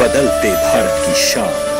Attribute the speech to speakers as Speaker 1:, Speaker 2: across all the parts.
Speaker 1: बदलते भारत की शान।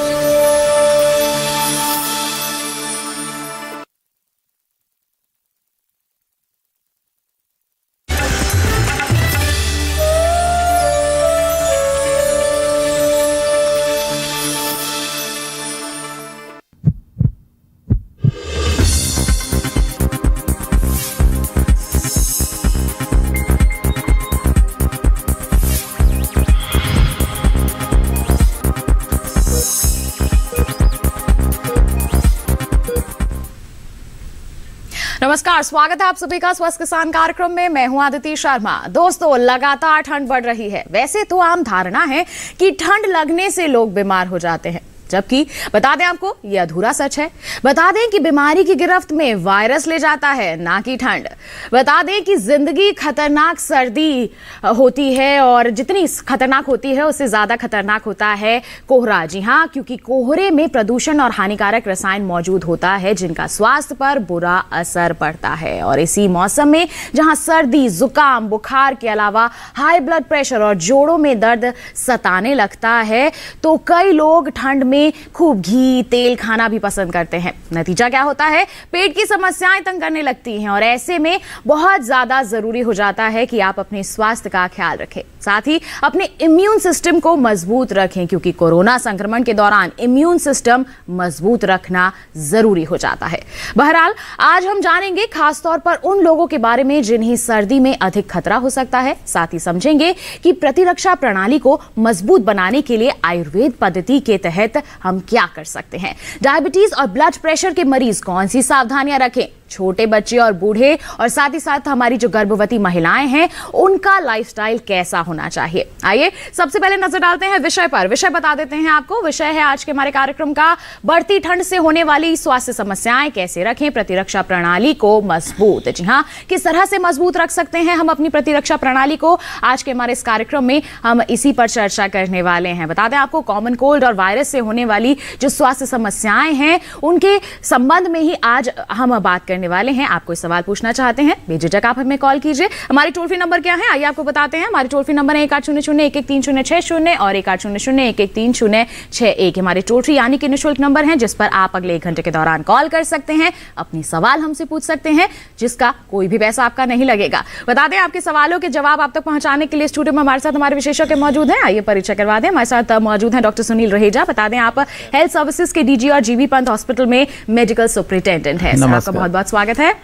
Speaker 2: नमस्कार, स्वागत है आप सभी का स्वस्थ किसान कार्यक्रम में। मैं हूं आदिति शर्मा। दोस्तों, लगातार ठंड बढ़ रही है। वैसे तो आम धारणा है कि ठंड लगने से लोग बीमार हो जाते हैं, जबकि बता दें आपको ये अधूरा सच है। बता दें कि बीमारी की गिरफ्त में वायरस ले जाता है, ना कि ठंड। बता दें कि जिंदगी खतरनाक सर्दी होती है और जितनी खतरनाक होती है उससे ज्यादा खतरनाक होता है कोहरा। जी हाँ, क्योंकि कोहरे में प्रदूषण और हानिकारक रसायन मौजूद होता है जिनका स्वास्थ्य पर बुरा असर पड़ता है। और इसी मौसम में जहां सर्दी, जुकाम, बुखार के अलावा हाई ब्लड प्रेशर और जोड़ों में दर्द सताने लगता है, तो कई लोग ठंड में खूब घी, तेल खाना भी पसंद करते हैं। नतीजा क्या होता है? पेट की समस्याएं तंग करने लगती हैं और ऐसे में बहुत ज्यादा जरूरी हो जाता है कि आप अपने स्वास्थ्य का ख्याल रखें, साथ ही अपने इम्यून सिस्टम को मजबूत रखें, क्योंकि कोरोना संक्रमण के दौरान इम्यून सिस्टम मजबूत रखना जरूरी हो जाता है। बहरहाल, आज हम जानेंगे खासतौर पर उन लोगों के बारे में जिन्हें सर्दी में अधिक खतरा हो सकता है। साथ ही समझेंगे कि प्रतिरक्षा प्रणाली को मजबूत बनाने के लिए आयुर्वेद पद्धति के तहत हम क्या कर सकते हैं। डायबिटीज और ब्लड प्रेशर के मरीज कौन सी सावधानियां रखें, छोटे बच्चे और बूढ़े और साथ ही साथ हमारी जो गर्भवती महिलाएं हैं उनका लाइफस्टाइल कैसा होना चाहिए। आइए सबसे पहले नजर डालते हैं विषय पर। विषय बता देते हैं आपको। विषय है आज के हमारे कार्यक्रम का, बढ़ती ठंड से होने वाली स्वास्थ्य समस्याएं कैसे रखें प्रतिरक्षा प्रणाली को मजबूत। जी हाँ, किस तरह से मजबूत रख सकते हैं हम अपनी प्रतिरक्षा प्रणाली को, आज के हमारे इस कार्यक्रम में हम इसी पर चर्चा करने वाले हैं। बता दें आपको, कॉमन कोल्ड और वायरस से होने वाली जो स्वास्थ्य समस्याएं हैं उनके संबंध में ही आज हम बात करने वाले हैं। आप कोई सवाल पूछना चाहते हैं, बेझिझक आप हमें कॉल कीजिए। हमारे टोल फ्री नंबर क्या है, आइए आपको बताते हैं। हमारे टोल फ्री नंबर है 1800-113060 और 1800-113061। हमारे टोल फ्री यानी कि निःशुल्क नंबर है जिस पर आप अगले 1 घंटे के दौरान कॉल कर सकते हैं, अपनी सवाल हमसे पूछ सकते हैं, जिसका कोई भी पैसा आपका नहीं लगेगा। बता दें, आपके सवालों के जवाब आप तक पहुंचाने के लिए स्टूडियो में हमारे साथ हमारे विशेषज्ञ मौजूद हैं। आइए परिचय करवा दें। हमारे साथ मौजूद हैं डॉक्टर सुनील रहेजा। बता दें, आप हेल्थ सर्विसेज के डीजी और जीबी पंत हॉस्पिटल में मेडिकल सुपरिटेंडेंट है। आपका बहुत बहुत स्वागत है।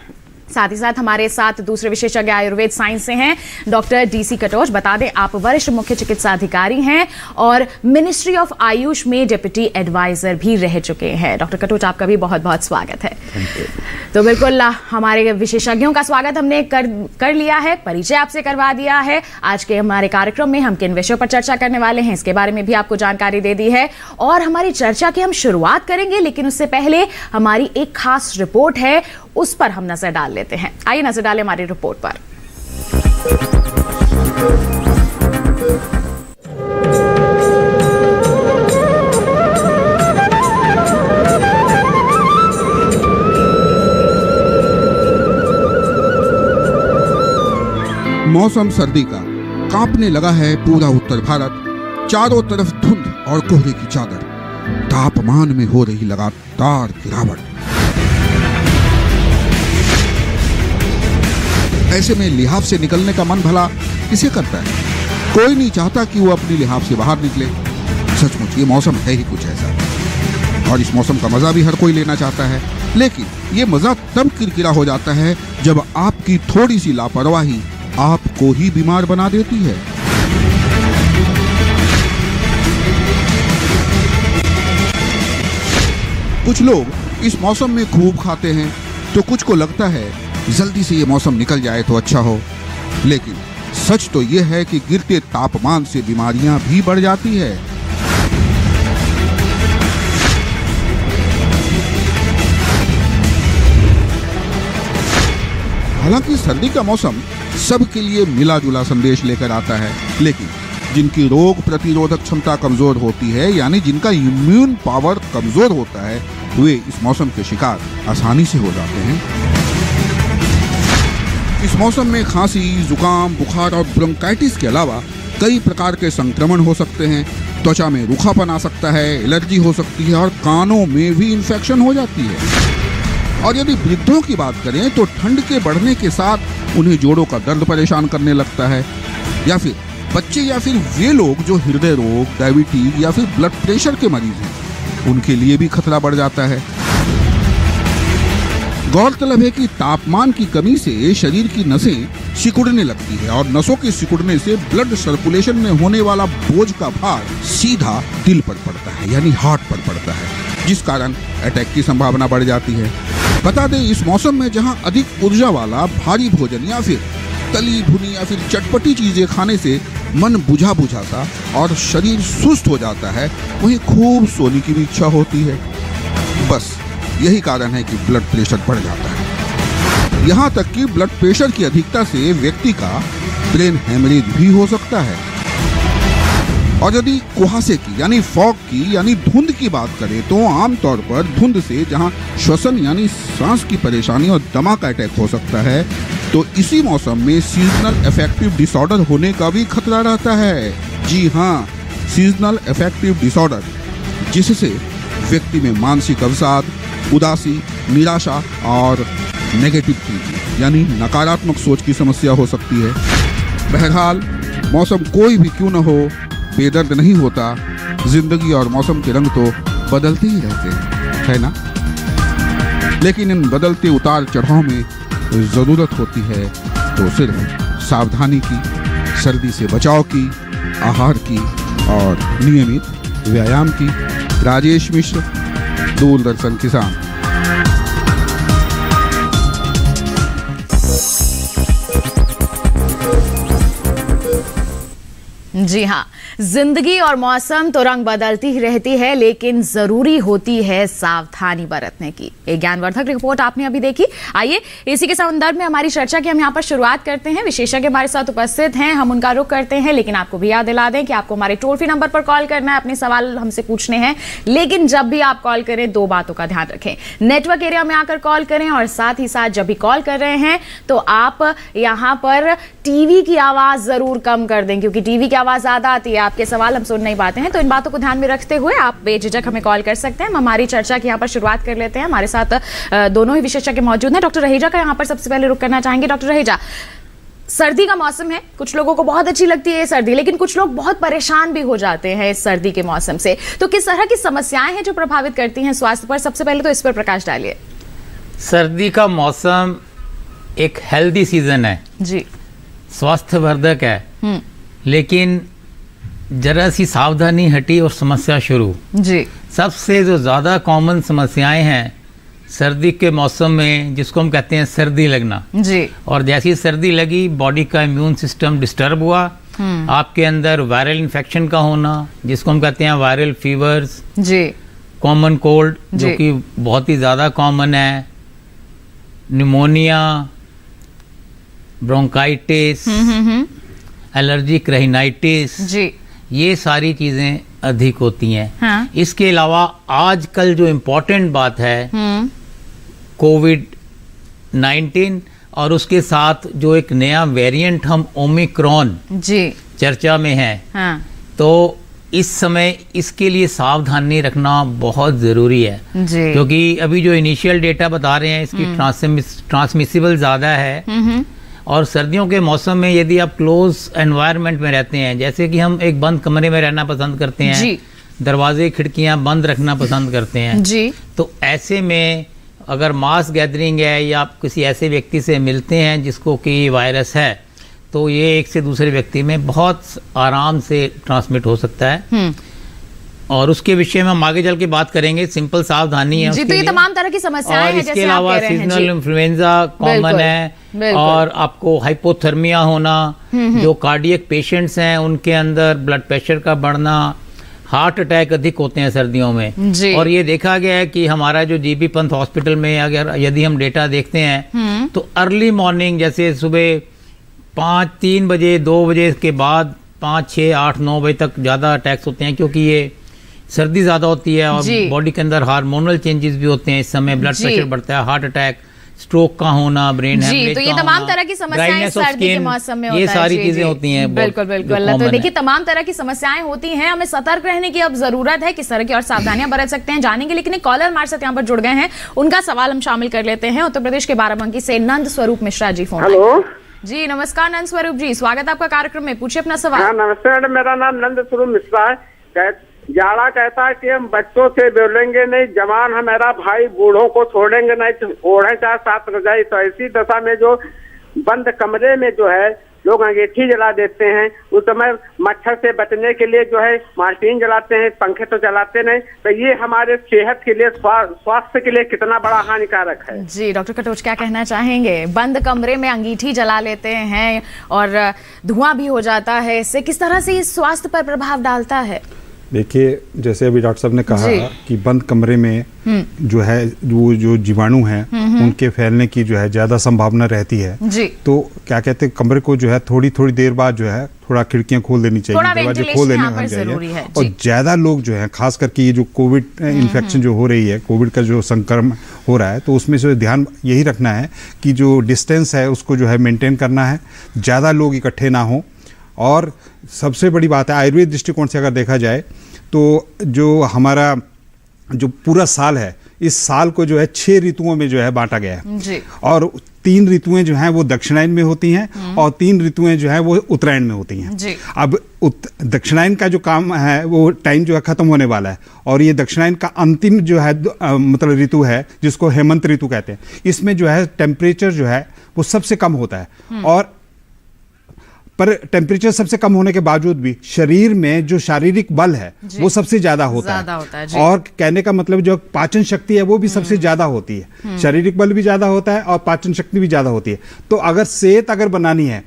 Speaker 2: साथ ही साथ हमारे साथ दूसरे विशेषज्ञ आयुर्वेद साइंस से हैं डॉक्टर डीसी कटोच। बता दें, आप वरिष्ठ मुख्य चिकित्सा अधिकारी हैं और मिनिस्ट्री ऑफ आयुष में डिप्टी एडवाइजर भी रह चुके हैं। डॉक्टर कटोच, आपका भी बहुत बहुत स्वागत है। तो बिल्कुल हमारे विशेषज्ञों का स्वागत हमने कर लिया है, परिचय आपसे करवा दिया है। आज के हमारे कार्यक्रम में हम किन विषयों पर चर्चा करने वाले हैं इसके बारे में भी आपको जानकारी दे दी है और हमारी चर्चा की हम शुरुआत करेंगे, लेकिन उससे पहले हमारी एक खास रिपोर्ट है, उस पर हम नजर डाल लेते हैं। आइए नजर डालें हमारी रिपोर्ट पर।
Speaker 3: मौसम सर्दी का, कांपने लगा है पूरा उत्तर भारत। चारों तरफ धुंध और कोहरे की चादर, तापमान में हो रही लगातार गिरावट। ऐसे में लिहाफ से निकलने का मन भला किसे करता है? कोई नहीं चाहता कि वो अपनी लिहाफ से बाहर निकले। सचमुच ये मौसम है ही कुछ ऐसा, और इस मौसम का मजा भी हर कोई लेना चाहता है, लेकिन ये मजा तब किरकिरा हो जाता है जब आपकी थोड़ी सी लापरवाही आपको ही बीमार बना देती है। कुछ लोग इस मौसम में खूब खाते हैं, तो कुछ को लगता है जल्दी से ये मौसम निकल जाए तो अच्छा हो। लेकिन सच तो ये है कि गिरते तापमान से बीमारियां भी बढ़ जाती है। हालांकि सर्दी का मौसम सबके लिए मिला जुला संदेश लेकर आता है, लेकिन जिनकी रोग प्रतिरोधक क्षमता कमजोर होती है, यानी जिनका इम्यून पावर कमजोर होता है, वे इस मौसम के शिकार आसानी से हो जाते हैं। इस मौसम में खांसी, जुकाम, बुखार और ब्रोंकाइटिस के अलावा कई प्रकार के संक्रमण हो सकते हैं। त्वचा में रूखापन आ सकता है, एलर्जी हो सकती है और कानों में भी इन्फेक्शन हो जाती है। और यदि वृद्धों की बात करें तो ठंड के बढ़ने के साथ उन्हें जोड़ों का दर्द परेशान करने लगता है। या फिर बच्चे या फिर वे लोग जो हृदय रोग, डायबिटीज या फिर ब्लड प्रेशर के मरीज हैं, उनके लिए भी खतरा बढ़ जाता है। गौरतलब है कि तापमान की कमी से शरीर की नसें सिकुड़ने लगती है और नसों के सिकुड़ने से ब्लड सर्कुलेशन में होने वाला बोझ का भार सीधा दिल पर पड़ता है, यानी हार्ट पर पड़ता है, जिस कारण अटैक की संभावना बढ़ जाती है। बता दें, इस मौसम में जहां अधिक ऊर्जा वाला भारी भोजन या फिर तली भुनी या फिर चटपटी चीजें खाने से मन बुझा बुझा सा और शरीर सुस्त हो जाता है, वहीं खूब सोने की भी इच्छा होती है। बस यही कारण है कि ब्लड प्रेशर बढ़ जाता है। यहाँ तक कि ब्लड प्रेशर की अधिकता से व्यक्ति का ब्रेन हेमरेज भी हो सकता है। और यदि कुहासे की यानी फॉग की यानी धुंध की बात करें तो आमतौर पर धुंध से जहाँ श्वसन यानी सांस की परेशानी और दमा का अटैक हो सकता है, तो इसी मौसम में सीजनल अफेक्टिव डिसऑर्डर होने का भी खतरा रहता है। जी हाँ, सीजनल अफेक्टिव डिसऑर्डर, जिससे व्यक्ति में मानसिक अवसाद, उदासी, निराशा और नेगेटिव थिंकिंग यानी नकारात्मक सोच की समस्या हो सकती है। बहरहाल, मौसम कोई भी क्यों न हो, बेदर्द नहीं होता। जिंदगी और मौसम के रंग तो बदलते ही रहते हैं, है ना? लेकिन इन बदलते उतार चढ़ाव में जरूरत होती है तो सिर्फ सावधानी की, सर्दी से बचाव की, आहार की और नियमित व्यायाम की। राजेश मिश्र, दूरदर्शन किसान।
Speaker 2: जी हाँ, जिंदगी और मौसम तो रंग बदलती ही रहती है, लेकिन जरूरी होती है सावधानी बरतने की। एक ज्ञानवर्धक रिपोर्ट आपने अभी देखी। आइए इसी के संदर्भ में हमारी चर्चा की हम यहाँ पर शुरुआत करते हैं। विशेषज्ञ हमारे साथ उपस्थित हैं, हम उनका रुख करते हैं। लेकिन आपको भी याद दिला दें कि आपको हमारे टोल फ्री नंबर पर कॉल करना है, अपने सवाल हमसे पूछने हैं। लेकिन जब भी आप कॉल करें, दो बातों का ध्यान रखें। नेटवर्क एरिया में आकर कॉल करें और साथ ही साथ जब भी कॉल कर रहे हैं तो आप यहाँ पर टीवी की आवाज जरूर कम कर दें, क्योंकि टीवी की आवाज ज्यादा आती है, आपके सवाल हम सुन नहीं पाते हैं। तो इन बातों को ध्यान में रखते हुए आप बेझिझक हमें कॉल कर सकते हैं। हम हमारी चर्चा की यहाँ पर शुरुआत कर लेते हैं। हमारे साथ दोनों ही विशेषज्ञ मौजूद हैं। डॉक्टर रहेजा का यहाँ पर सबसे पहले रुख करना चाहेंगे। डॉक्टर रहेजा, सर्दी का मौसम है, कुछ लोगों को बहुत अच्छी लगती है सर्दी, लेकिन कुछ लोग बहुत परेशान भी हो जाते हैं इस सर्दी के मौसम से। तो किस तरह की समस्याएं हैं जो प्रभावित करती हैं स्वास्थ्य पर? सबसे पहले तो इस पर प्रकाश डालिए।
Speaker 4: सर्दी का मौसम एक हेल्दी सीजन है
Speaker 2: जी,
Speaker 4: स्वास्थ्यवर्धक है, लेकिन जरा सी सावधानी हटी और समस्या शुरू।
Speaker 2: जी,
Speaker 4: सबसे जो ज़्यादा कॉमन समस्याएं हैं सर्दी के मौसम में, जिसको हम कहते हैं सर्दी लगना।
Speaker 2: जी,
Speaker 4: और जैसी सर्दी लगी, बॉडी का इम्यून सिस्टम डिस्टर्ब हुआ, आपके अंदर वायरल इन्फेक्शन का होना, जिसको हम कहते हैं वायरल फीवर्स।
Speaker 2: जी,
Speaker 4: कॉमन कोल्ड, जो कि बहुत ही ज़्यादा कॉमन है, निमोनिया, ब्रोंकाइटिस, एलर्जिक राइनाइटिस, जी, ये सारी चीजें अधिक होती हैं।
Speaker 2: हाँ।
Speaker 4: इसके अलावा आजकल जो इम्पोर्टेंट बात है, कोविड-19 और उसके साथ जो एक नया वेरिएंट हम ओमिक्रॉन
Speaker 2: जी
Speaker 4: चर्चा में है। हाँ। तो इस समय इसके लिए सावधानी रखना बहुत ज़रूरी है, क्योंकि अभी जो इनिशियल डेटा बता रहे हैं इसकी ट्रांसमिसिबल ज़्यादा है। और सर्दियों के मौसम में यदि आप क्लोज एनवायरनमेंट में रहते हैं, जैसे कि हम एक बंद कमरे में रहना पसंद करते हैं जी, दरवाजे खिड़कियां बंद रखना पसंद करते हैं जी, तो ऐसे में अगर मास गैदरिंग है या आप किसी ऐसे व्यक्ति से मिलते हैं जिसको कि वायरस है, तो ये एक से दूसरे व्यक्ति में बहुत आराम से ट्रांसमिट हो सकता है। और उसके विषय में हम आगे चल के बात करेंगे। सिंपल सावधानी है
Speaker 2: जी, तो ये तमाम तरह की समस्याएं हैं।
Speaker 4: इसके अलावा सीजनल इन्फ्लुएंजा कॉमन है, और आपको हाइपोथर्मिया होना, जो कार्डियक पेशेंट्स हैं उनके अंदर ब्लड प्रेशर का बढ़ना, हार्ट अटैक अधिक होते हैं सर्दियों में। और ये देखा गया है कि हमारा जो जीबी पंत हॉस्पिटल में अगर यदि हम डेटा देखते हैं तो अर्ली मॉर्निंग, जैसे सुबह 5-3 बजे 2 बजे के बाद 5, 6, 8, 9 बजे तक ज़्यादा अटैक्स होते हैं, क्योंकि ये सर्दी ज़्यादा होती है और बॉडी के अंदर हार्मोनल चेंजेस भी होते हैं। इस समय ब्लड प्रेशर बढ़ता है, हार्ट अटैक स्ट्रोक का होना, ब्रेन हेमरेज
Speaker 2: तो ये तमाम तरह की समस्याएं सर्दी के मौसम में होता है।
Speaker 4: ये सारी चीजें होती हैं।
Speaker 2: बिल्कुल बिल्कुल। तो देखिए तमाम तरह की समस्याएं होती हैं, हमें सतर्क रहने की अब जरूरत है। किस तरह की और सावधानियां बरत सकते हैं जानेंगे, लेकिन एक कॉलर हमारे साथ यहाँ पर जुड़ गए हैं, उनका सवाल हम शामिल कर लेते हैं। उत्तर प्रदेश के बाराबंकी से नंद स्वरूप मिश्रा जी फोन।
Speaker 5: हेलो
Speaker 2: जी नमस्कार नंद स्वरूप जी, स्वागत है आपका कार्यक्रम में, पूछिए अपना सवाल।
Speaker 5: हाँ नमस्ते मैडम, मेरा नाम नंद स्वरूप मिश्रा है। जाड़ा कहता है कि हम बच्चों से बोलेंगे नहीं, जवान हमारा भाई, बूढ़ों को छोड़ेंगे नहीं, ओढ़े चाहे साथ रजाई। तो ऐसी दशा में जो बंद कमरे में जो है लोग अंगीठी जला देते हैं, उस समय मच्छर से बचने के लिए जो है मार्टीन जलाते हैं, पंखे तो जलाते नहीं। तो ये हमारे सेहत के लिए, स्वास्थ्य के लिए कितना बड़ा हानिकारक है।
Speaker 2: जी डॉक्टर कटोच क्या कहना चाहेंगे? बंद कमरे में अंगीठी जला लेते हैं और धुआं भी हो जाता है, इससे किस तरह से इस स्वास्थ्य पर प्रभाव डालता है?
Speaker 6: देखिए, जैसे अभी डॉक्टर साहब ने कहा कि बंद कमरे में जो है वो जो जीवाणु हैं उनके फैलने की जो है ज्यादा संभावना रहती है जी। तो क्या कहते हैं, कमरे को जो है थोड़ी थोड़ी देर बाद जो है थोड़ा खिड़कियां खोल देनी चाहिए, दरवाजे खोल देने चाहिए। और ज्यादा लोग जो है, खास करके ये जो कोविड इन्फेक्शन जो हो रही है, कोविड का जो संक्रमण हो रहा है, तो उसमें से ध्यान यही रखना है कि जो डिस्टेंस है उसको जो है मेंटेन करना है, ज्यादा लोग इकट्ठे ना हो। और सबसे बड़ी बात है, आयुर्वेद दृष्टिकोण से अगर देखा जाए तो जो हमारा जो पूरा साल है, इस साल को जो है 6 ऋतुओं में जो है बांटा गया है जी। और 3 ऋतुएं जो हैं वो दक्षिणायन में होती हैं और 3 ऋतुएं जो हैं वो उत्तरायण में होती हैं जी। अब दक्षिणायन का जो काम है वो टाइम जो है खत्म होने वाला है, और ये दक्षिणायन का अंतिम जो है मतलब ऋतु है जिसको हेमंत ऋतु कहते हैं। इसमें जो है टेम्परेचर जो है वो सबसे कम होता है, और पर टेम्परेचर सबसे कम होने के बावजूद भी शरीर में जो शारीरिक बल है वो सबसे ज्यादा होता है और कहने का मतलब जो पाचन शक्ति है वो भी सबसे ज्यादा होती है। शारीरिक बल भी ज्यादा होता है और पाचन शक्ति भी ज्यादा होती है। तो अगर सेहत अगर बनानी है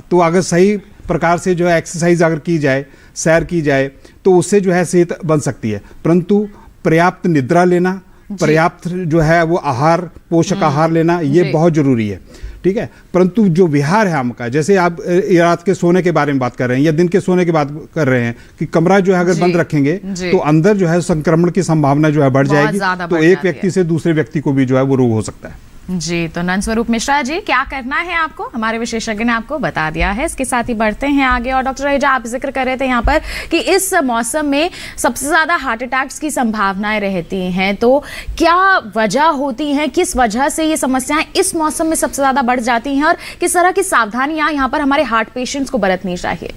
Speaker 6: तो अगर सही प्रकार से जो है एक्सरसाइज अगर की जाए, सैर की जाए, तो उससे जो है सेहत बन सकती है। परंतु पर्याप्त निद्रा लेना, पर्याप्त जो है वो आहार, पोषक आहार लेना, ये बहुत जरूरी है, ठीक है। परंतु जो विहार है हमका, जैसे आप रात के सोने के बारे में बात कर रहे हैं या दिन के सोने की बात कर रहे हैं कि कमरा जो है अगर बंद रखेंगे तो अंदर जो है संक्रमण की संभावना जो है बढ़ जाएगी, तो एक व्यक्ति से दूसरे व्यक्ति को भी जो है वो रोग हो सकता है
Speaker 2: जी। तो नंद स्वरूप मिश्रा जी, क्या करना है आपको, हमारे विशेषज्ञ ने आपको बता दिया है। इसके साथ ही बढ़ते हैं आगे। और डॉक्टर रहेजा, आप जिक्र कर रहे थे यहाँ पर कि इस मौसम में सबसे ज्यादा हार्ट अटैक्स की संभावनाएं रहती हैं, तो क्या वजह होती है, किस वजह से ये समस्याएं इस मौसम में सबसे ज्यादा बढ़ जाती हैं और किस तरह की सावधानियां यहाँ पर हमारे हार्ट पेशेंट्स को बरतनी चाहिए?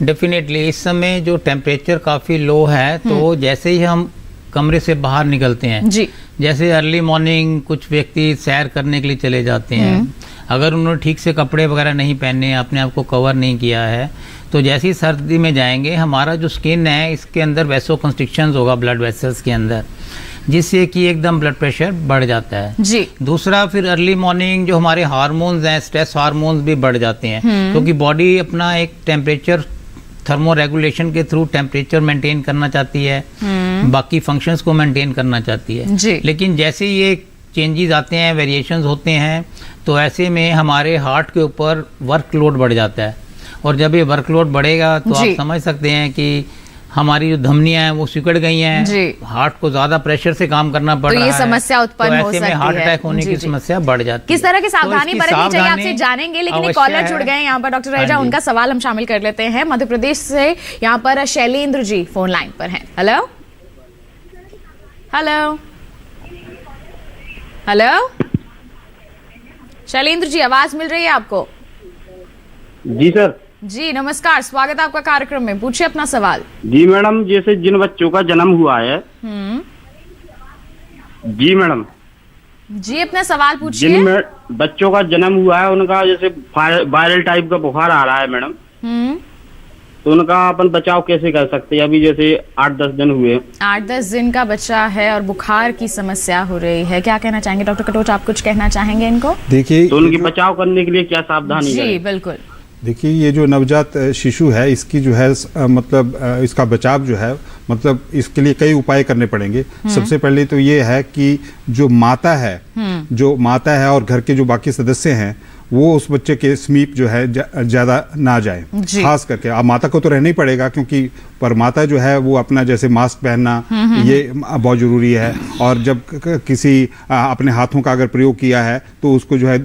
Speaker 4: डेफिनेटली इस समय जो टेम्परेचर काफी लो है, तो जैसे ही हम कमरे से बाहर निकलते हैं जी, जैसे अर्ली मॉर्निंग कुछ व्यक्ति सैर करने के लिए चले जाते हैं, अगर उन्होंने ठीक से कपड़े वगैरह नहीं पहने, अपने आप को कवर नहीं किया है, तो जैसे ही सर्दी में जाएंगे हमारा जो स्किन है इसके अंदर वैसो कंस्ट्रिक्शंस होगा ब्लड वेसल्स के अंदर, जिससे कि एकदम ब्लड प्रेशर बढ़ जाता है जी। दूसरा, फिर अर्ली मॉर्निंग जो हमारे हार्मोन्स हैं, स्ट्रेस हार्मोन्स भी बढ़ जाते हैं, क्योंकि बॉडी अपना एक टेम्परेचर थर्मो रेगुलेशन के थ्रू टेम्परेचर मेंटेन करना चाहती है, बाकी फंक्शंस को मेंटेन करना चाहती है जी। लेकिन जैसे ये चेंजेस आते हैं, वेरिएशंस होते हैं, तो ऐसे में हमारे हार्ट के ऊपर वर्कलोड बढ़ जाता है, और जब ये वर्कलोड बढ़ेगा तो आप समझ सकते हैं कि हमारी जो धमनियां हैं वो सिकुड़ गई हैं, हार्ट को ज्यादा प्रेशर से काम करना पड़ रहा है,
Speaker 2: ये समस्या उत्पन्न हो सकती है,
Speaker 4: हार्ट अटैक होने की समस्या बढ़ जाती है।
Speaker 2: किस तरह की सावधानी बरतनी चाहिए आपसे जानेंगे, लेकिन एक कॉलर जुड़ गए यहाँ पर डॉक्टर रहेजा, उनका सवाल हम शामिल कर लेते हैं। मध्य प्रदेश से यहाँ पर शैलेंद्र जी फोन लाइन पर हैं। Hello hello hello, Shailendra ji आवाज मिल रही है आपको?
Speaker 5: जी सर।
Speaker 2: जी नमस्कार, स्वागत है आपका कार्यक्रम में, पूछिए अपना सवाल।
Speaker 5: जी मैडम, जैसे जिन बच्चों का जन्म हुआ है जी मैडम
Speaker 2: जी अपना सवाल पूछिए।
Speaker 5: जिन बच्चों का जन्म हुआ है उनका जैसे वायरल टाइप का बुखार आ रहा है मैडम, तो उनका अपन बचाव कैसे कर सकते हैं? अभी जैसे 8-10 दिन हुए,
Speaker 2: 8-10 दिन का बच्चा है और बुखार की समस्या हो रही है, क्या कहना चाहेंगे डॉक्टर कटोच? आप कुछ कहना चाहेंगे इनको?
Speaker 6: देखिए,
Speaker 5: तो उनकी बचाव करने के लिए क्या सावधानी?
Speaker 2: जी बिल्कुल।
Speaker 6: देखिए, ये जो नवजात शिशु है इसकी जो है मतलब इसका बचाव जो है मतलब इसके लिए कई उपाय करने पड़ेंगे। सबसे पहले तो ये है कि जो माता है और घर के जो बाकी सदस्य हैं वो उस बच्चे के समीप जो है ज़्यादा ना जाए। खास करके अब माता को तो रहना ही पड़ेगा, क्योंकि पर माता जो है वो अपना जैसे मास्क पहनना ये बहुत ज़रूरी है। और जब किसी अपने हाथों का अगर प्रयोग किया है तो उसको जो है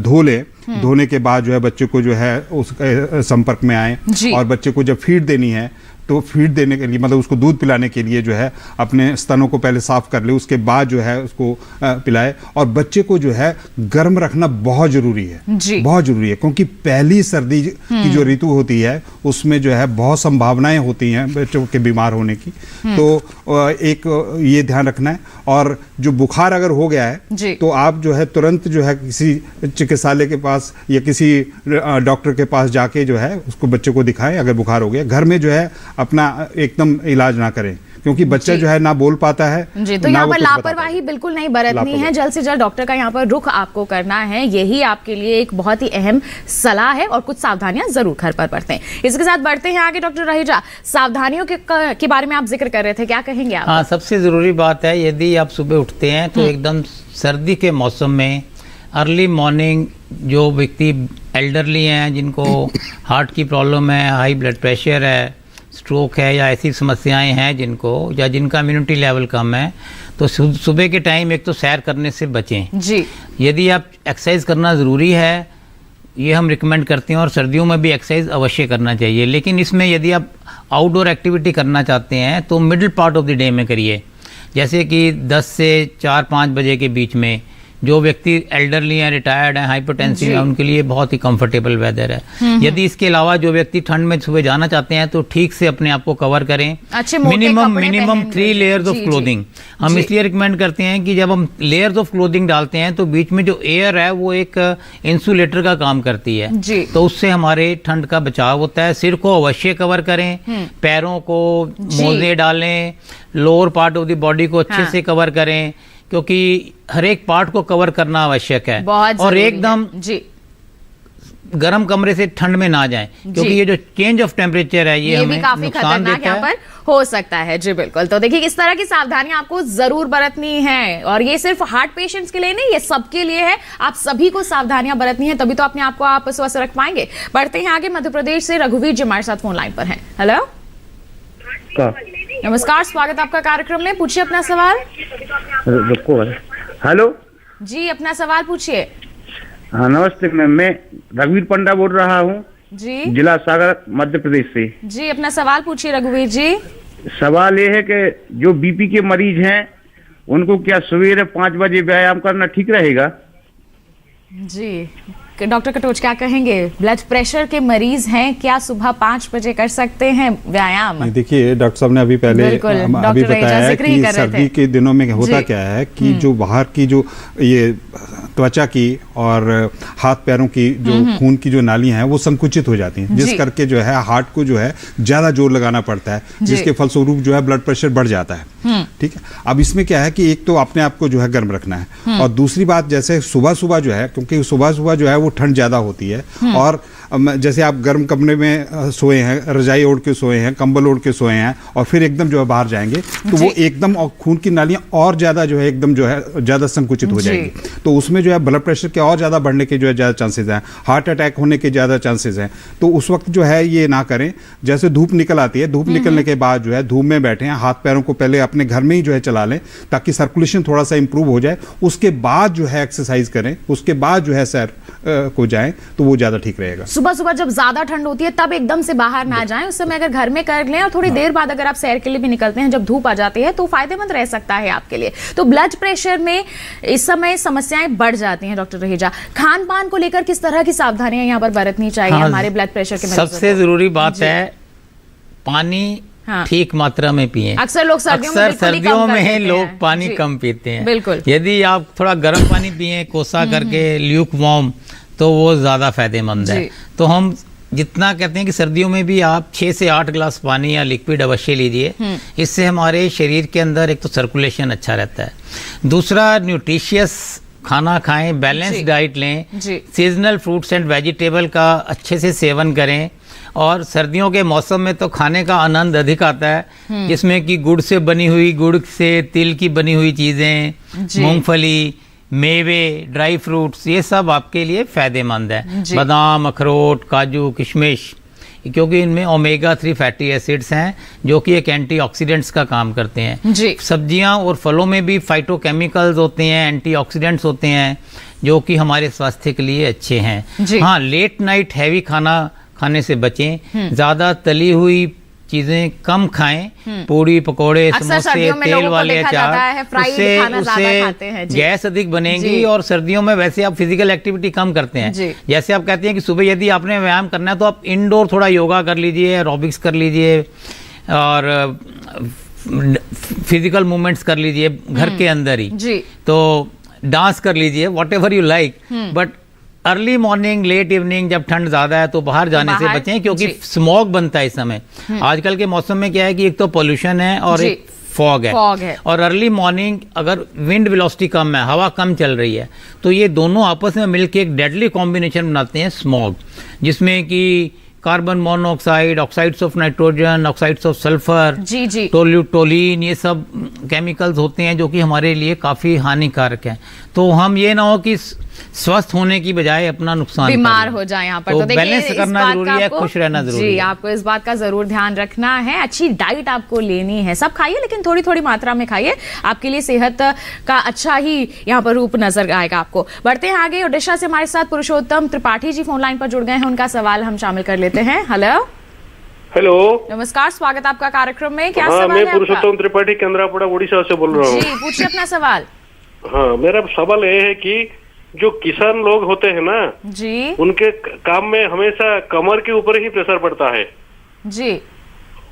Speaker 6: धो ले, धोने के बाद जो है बच्चे को जो है उसके संपर्क में आए। और बच्चे को जब फीड देनी है तो फीड देने के लिए मतलब उसको दूध पिलाने के लिए जो है अपने स्तनों को पहले साफ कर ले, उसके बाद जो है उसको पिलाए। और बच्चे को जो है गर्म रखना बहुत जरूरी है, बहुत जरूरी है, क्योंकि पहली सर्दी की जो ऋतु होती है उसमें जो है बहुत संभावनाएं होती हैं बच्चों के बीमार होने की। तो एक ये ध्यान रखना है। और जो बुखार अगर हो गया है तो आप जो है तुरंत जो है किसी चिकित्सालय के पास या किसी डॉक्टर के पास जाके जो है उसको बच्चे को दिखाएं अगर बुखार हो गया। घर में जो है अपना एकदम इलाज ना करें, क्योंकि बच्चा जो है ना बोल पाता है
Speaker 2: जी। तो यहाँ पर लापरवाही बिल्कुल नहीं बरतनी है, जल्द से जल्द डॉक्टर का यहाँ पर रुख आपको करना है, यही आपके लिए एक बहुत ही अहम सलाह है। और कुछ सावधानियां जरूर घर पर बरतें। इसके साथ बढ़ते हैं आगे। डॉक्टर रहेजा, सावधानियों के बारे में आप जिक्र कर रहे थे, क्या कहेंगे आप?
Speaker 4: हाँ, सबसे जरूरी बात है, यदि आप सुबह उठते हैं तो एकदम सर्दी के मौसम में अर्ली मॉर्निंग जो व्यक्ति एल्डरली हैं, जिनको हार्ट की प्रॉब्लम है, हाई ब्लड प्रेशर है, स्ट्रोक है या ऐसी समस्याएं हैं जिनको, या जिनका इम्यूनिटी लेवल कम है, तो सुबह के टाइम एक तो सैर करने से बचें जी। यदि आप एक्सरसाइज करना ज़रूरी है, ये हम रिकमेंड करते हैं, और सर्दियों में भी एक्सरसाइज अवश्य करना चाहिए। लेकिन इसमें यदि आप आउटडोर एक्टिविटी करना चाहते हैं तो middle part of the day में करिए, जैसे कि 10 से 4-5 बजे के बीच में। जो व्यक्ति एल्डरली हैं, रिटायर्ड हैं, हाइपरटेंसिव हैं, उनके लिए बहुत ही कंफर्टेबल वेदर है। यदि इसके अलावा जो व्यक्ति ठंड में सुबह जाना चाहते हैं तो ठीक से अपने आप को कवर करें। मिनिमम 3 लेयर्स ऑफ क्लोथिंग हम इसलिए रिकमेंड करते हैं कि जब हम लेयर्स ऑफ क्लोथिंग डालते हैं तो बीच में जो एयर है वो एक इंसुलेटर का काम करती है, तो उससे हमारे ठंड का बचाव होता है। सिर को अवश्य कवर करें, पैरों को मोजे डालें, lower part of the body को अच्छे से कवर करें, क्योंकि हर एक पार्ट को कवर करना आवश्यक है। और एकदम गर्म कमरे से ठंड में ना जाएं, क्योंकि ये जो चेंज ऑफ टेम्परेचर है ये हमें
Speaker 2: काफी खतरनाक यहाँ पर हो सकता है। जी बिल्कुल। तो देखिए इस तरह की सावधानियां आपको जरूर बरतनी है, और ये सिर्फ हार्ट पेशेंट्स के लिए नहीं, ये सबके लिए है। आप सभी को सावधानियां बरतनी है, तभी तो अपने आप को आप स्वस्थ रख पाएंगे। बढ़ते हैं आगे। मध्य प्रदेश से रघुवीर जी हमारे साथ फोन लाइन पर हैं। हेलो, नमस्कार, स्वागत आपका कार्यक्रम में। पूछिए अपना सवाल।
Speaker 5: हेलो
Speaker 2: जी, अपना सवाल पूछिए।
Speaker 5: हाँ नमस्ते, मैं रघुवीर पंडा बोल रहा हूँ
Speaker 2: जी,
Speaker 5: जिला सागर मध्य प्रदेश से।
Speaker 2: जी अपना सवाल पूछिए रघुवीर जी।
Speaker 5: सवाल ये है कि जो बीपी के मरीज हैं उनको क्या सवेरे 5 बजे व्यायाम करना ठीक रहेगा?
Speaker 2: जी डॉक्टर कटोच क्या कहेंगे? ब्लड प्रेशर के मरीज हैं, क्या सुबह 5 बजे कर सकते हैं व्यायाम?
Speaker 6: देखिए डॉक्टर साहब ने अभी पहले अभी बताया है कि सर्दी के दिनों में होता क्या है कि जो बाहर की जो ये त्वचा की और हाथ पैरों की जो खून की जो नालियां हैं वो संकुचित हो जाती हैं, जिस करके जो है हार्ट को जो है ज्यादा जोर लगाना पड़ता है, जिसके फलस्वरूप जो है ब्लड प्रेशर बढ़ जाता है। ठीक है, अब इसमें क्या है कि एक तो अपने आप को जो है गर्म रखना है, और दूसरी बात जैसे सुबह सुबह जो है, क्योंकि सुबह सुबह जो है वो ठंड ज्यादा होती है, और जैसे आप गर्म कमरे में सोए हैं, रजाई ओढ़ के सोए हैं, कंबल ओढ़ के सोए हैं, और फिर एकदम जो है बाहर जाएंगे तो वो एकदम और खून की नालियां और ज्यादा जो है एकदम जो है ज्यादा संकुचित हो जाएंगी, तो उसमें जो है ब्लड प्रेशर के और ज्यादा बढ़ने के जो है ज्यादा चांसेस हैं, हार्ट अटैक होने के ज्यादा चांसेस हैं। तो उस वक्त जो है ये ना करें। जैसे धूप निकल आती है, धूप निकलने के बाद जो है धूप में बैठे हैं, हाथ पैरों को पहले अपने घर में ही जो है चला लें, ताकि सर्कुलेशन थोड़ा सा इंप्रूव हो जाए। उसके बाद जो है एक्सरसाइज करें, उसके बाद जो है सैर को जाएं, तो वो ज्यादा ठीक रहेगा।
Speaker 2: सुबह सुबह जब ज्यादा ठंड होती है तब एकदम से बाहर ना जाएं, उस समय अगर घर में कर लें, और थोड़ी देर बाद अगर आप सैर के लिए भी निकलते हैं जब धूप आ जाती है, तो फायदेमंद रह सकता है आपके लिए। तो ब्लड प्रेशर में इस समय समस्याएं बढ़ जाती हैं। डॉक्टर रहेजा, खान पान को लेकर किस तरह की सावधानियां यहाँ पर बरतनी चाहिए हमारे ब्लड प्रेशर के मरीजों को? सबसे
Speaker 4: जरूरी बात है पानी ठीक मात्रा में पिएं।
Speaker 2: अक्सर लोग सर्दियों में
Speaker 4: लोग पानी कम पीते हैं।
Speaker 2: बिल्कुल।
Speaker 4: यदि आप थोड़ा गर्म पानी पिए कोसा करके, ल्यूक वार्म, तो वो ज्यादा फायदेमंद है। तो हम जितना कहते हैं कि सर्दियों में भी आप 6 से 8 ग्लास पानी या लिक्विड अवश्य लीजिए। इससे हमारे शरीर के अंदर एक तो सर्कुलेशन अच्छा रहता है, दूसरा न्यूट्रिशियस खाना खाएं, बैलेंस डाइट लें, सीजनल फ्रूट्स एंड वेजिटेबल का अच्छे से सेवन करें, और सर्दियों के मौसम में तो खाने का आनंद अधिक आता है, जिसमें कि गुड़ से बनी हुई, गुड़ से तिल की बनी हुई चीज़ें, मूंगफली, मेवे, ड्राई फ्रूट्स, ये सब आपके लिए फायदेमंद है। बादाम, अखरोट, काजू, किशमिश, क्योंकि इनमें ओमेगा 3 फैटी एसिड्स हैं जो कि एक एंटीऑक्सीडेंट्स का काम करते हैं। सब्जियां और फलों में भी फाइटोकेमिकल्स होते हैं, एंटीऑक्सीडेंट्स होते हैं जो कि हमारे स्वास्थ्य के लिए अच्छे हैं। हाँ, लेट नाइट हैवी खाना खाने से बचें, ज़्यादा तली हुई चीजें कम खाएं, पूड़ी, पकोड़े, समोसे, तेल वाले अचार, उससे गैस अधिक बनेगी। और सर्दियों में वैसे आप फिजिकल एक्टिविटी कम करते हैं, जैसे आप कहते हैं कि सुबह यदि आपने व्यायाम करना है तो आप इंडोर थोड़ा योगा कर लीजिए, एरोबिक्स कर लीजिए और फिजिकल मूवमेंट्स कर लीजिए घर के अंदर ही, तो डांस कर लीजिए, whatever you like. But early morning, late evening, जब ठंड ज्यादा है तो बाहर जाने से बचें, क्योंकि स्मॉग बनता है इस समय। आजकल के मौसम में क्या है कि एक तो पोल्यूशन है और एक फॉग है। और अर्ली मॉर्निंग अगर विंड वेलोसिटी कम है, हवा कम चल रही है, तो ये दोनों आपस में मिलकर एक डेडली कॉम्बिनेशन बनाते हैं स्मॉग, जिसमें कि carbon monoxide, oxides of nitrogen, oxides of sulphur, टोल्यूटोलिन, ये सब केमिकल्स होते हैं जो कि हमारे लिए काफी हानिकारक हैं। तो हम ये ना हो कि स्वस्थ होने की बजाय अपना नुकसान
Speaker 2: बीमार हो जाए यहाँ पर।
Speaker 4: तो बैलेंस करना जरूरी है, खुश रहना जरूरी है।
Speaker 2: आपको इस बात का जरूर ध्यान रखना है। अच्छी डाइट आपको लेनी है, सब खाइए लेकिन थोड़ी थोड़ी मात्रा में खाइए, आपके लिए सेहत का अच्छा ही यहाँ पर रूप नजर आएगा आपको। बढ़ते हैं आगे। ओडिशा से हमारे साथ पुरुषोत्तम त्रिपाठी जी फोन लाइन पर जुड़ गए हैं, उनका सवाल हम शामिल कर लेते हैं। हेलो, नमस्कार, स्वागत आपका कार्यक्रम में। क्या सवाल है?
Speaker 7: मैं पुरुषोत्तम त्रिपाठी, केंद्रापड़ा, उड़ीसा से बोल रहा हूँ।
Speaker 2: जी, पूछिए अपना सवाल।
Speaker 7: हाँ, मेरा सवाल ये है कि जो किसान लोग होते हैं ना
Speaker 2: जी,
Speaker 7: उनके काम में हमेशा कमर के ऊपर ही प्रेशर पड़ता है
Speaker 2: जी।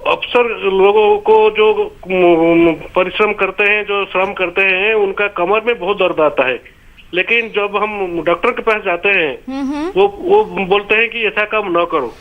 Speaker 7: अक्सर लोगों को जो परिश्रम करते हैं, जो श्रम करते हैं, उनका कमर में बहुत दर्द आता है। लेकिन जब हम डॉक्टर के पास जाते हैं वो बोलते हैं कि ऐसा काम न करो।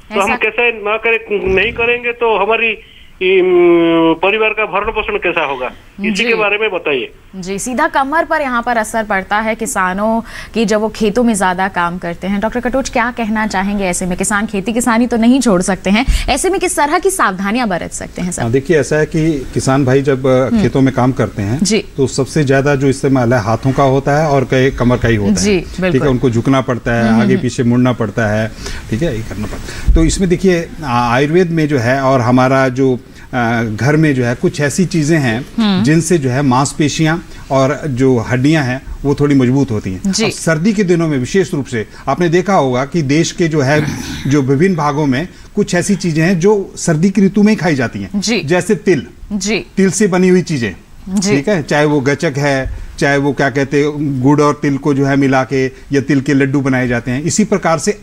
Speaker 7: तो हम कैसे न करें, नहीं करेंगे तो हमारी परिवार का भरण पोषण कैसा होगा, इसी के बारे में बताइए।
Speaker 2: जी, सीधा कमर पर यहाँ पर असर पड़ता है किसानों की जब वो खेतों में ज्यादा काम करते हैं। डॉक्टर कटोच, क्या कहना चाहेंगे ऐसे में? किसान खेती किसानी तो नहीं छोड़ सकते हैं, ऐसे में किस तरह की सावधानियां बरत सकते हैं सर?
Speaker 6: देखिए, ऐसा है कि किसान भाई जब खेतों में काम करते हैं तो सबसे ज्यादा जो इस्तेमाल है हाथों का होता है और कमर का ही होता है। ठीक है, उनको झुकना पड़ता है, आगे पीछे मुड़ना पड़ता है, ठीक है, ये करना पड़ता है। तो इसमें देखिए आयुर्वेद में जो है और हमारा जो घर में जो है कुछ ऐसी चीजें हैं जिनसे जो है मांसपेशियां और जो हड्डियां हैं वो थोड़ी मजबूत होती हैं। अब सर्दी के दिनों में विशेष रूप से आपने देखा होगा कि देश के जो है जो विभिन्न भागों में कुछ ऐसी चीजें हैं जो सर्दी की ऋतु में ही खाई जाती हैं, जैसे तिल से बनी हुई चीजें, ठीक है, चाहे वो गचक है, चाहे वो क्या कहते हैं गुड़ और तिल को जो है मिला के या तिल के लड्डू बनाए जाते हैं। इसी प्रकार से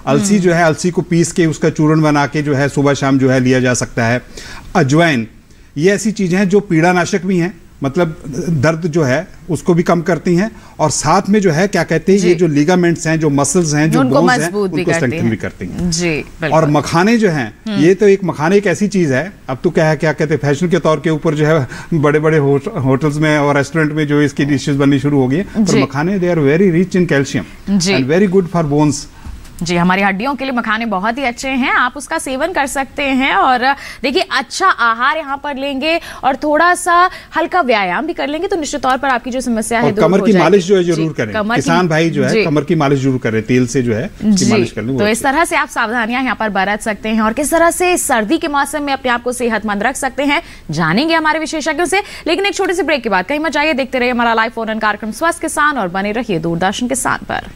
Speaker 6: अलसी जो है, अलसी को पीस के उसका चूर्ण बना के जो है सुबह शाम जो है लिया जा सकता है। अजवाइन, ये ऐसी चीजें हैं जो पीड़ानाशक भी हैं, मतलब दर्द जो है उसको भी कम करती हैं और साथ में जो है क्या कहते हैं ये जो लिगामेंट्स हैं, जो मसल्स हैं, जो बोन्स हैं, उनको स्ट्रेंथन भी करती हैं जी। और मखाने जो हैं, ये तो मखाने एक ऐसी चीज है, अब तो क्या कहते हैं फैशन के तौर के ऊपर जो है बड़े बड़े होटल्स में और रेस्टोरेंट में जो इसकी डिशेज बननी शुरू हो गई है। पर मखाने they are very rich in calcium and very good for bones.
Speaker 2: जी, हमारी हड्डियों के लिए मखाने बहुत ही अच्छे हैं, आप उसका सेवन कर सकते हैं। और देखिए, अच्छा आहार यहाँ पर लेंगे और थोड़ा सा हल्का व्यायाम भी कर लेंगे तो निश्चित तौर पर आपकी जो समस्या है
Speaker 6: कमर की मालिश जो है जरूर करें। किसान भाई जो है कमर की मालिश जरूर करें, तेल से जो है मालिश कर लें।
Speaker 2: तो इस तरह से आप सावधानियां यहाँ पर बरत सकते हैं और किस तरह से सर्दी के मौसम में अपने आप को सेहतमंद रख सकते हैं जानेंगे हमारे विशेषज्ञों से। लेकिन एक छोटी सी ब्रेक के बाद कहीं मत जाइए, देखते रहिए हमारा लाइव फोन इन कार्यक्रम स्वस्थ किसान और बने रहिए दूरदर्शन किसान पर।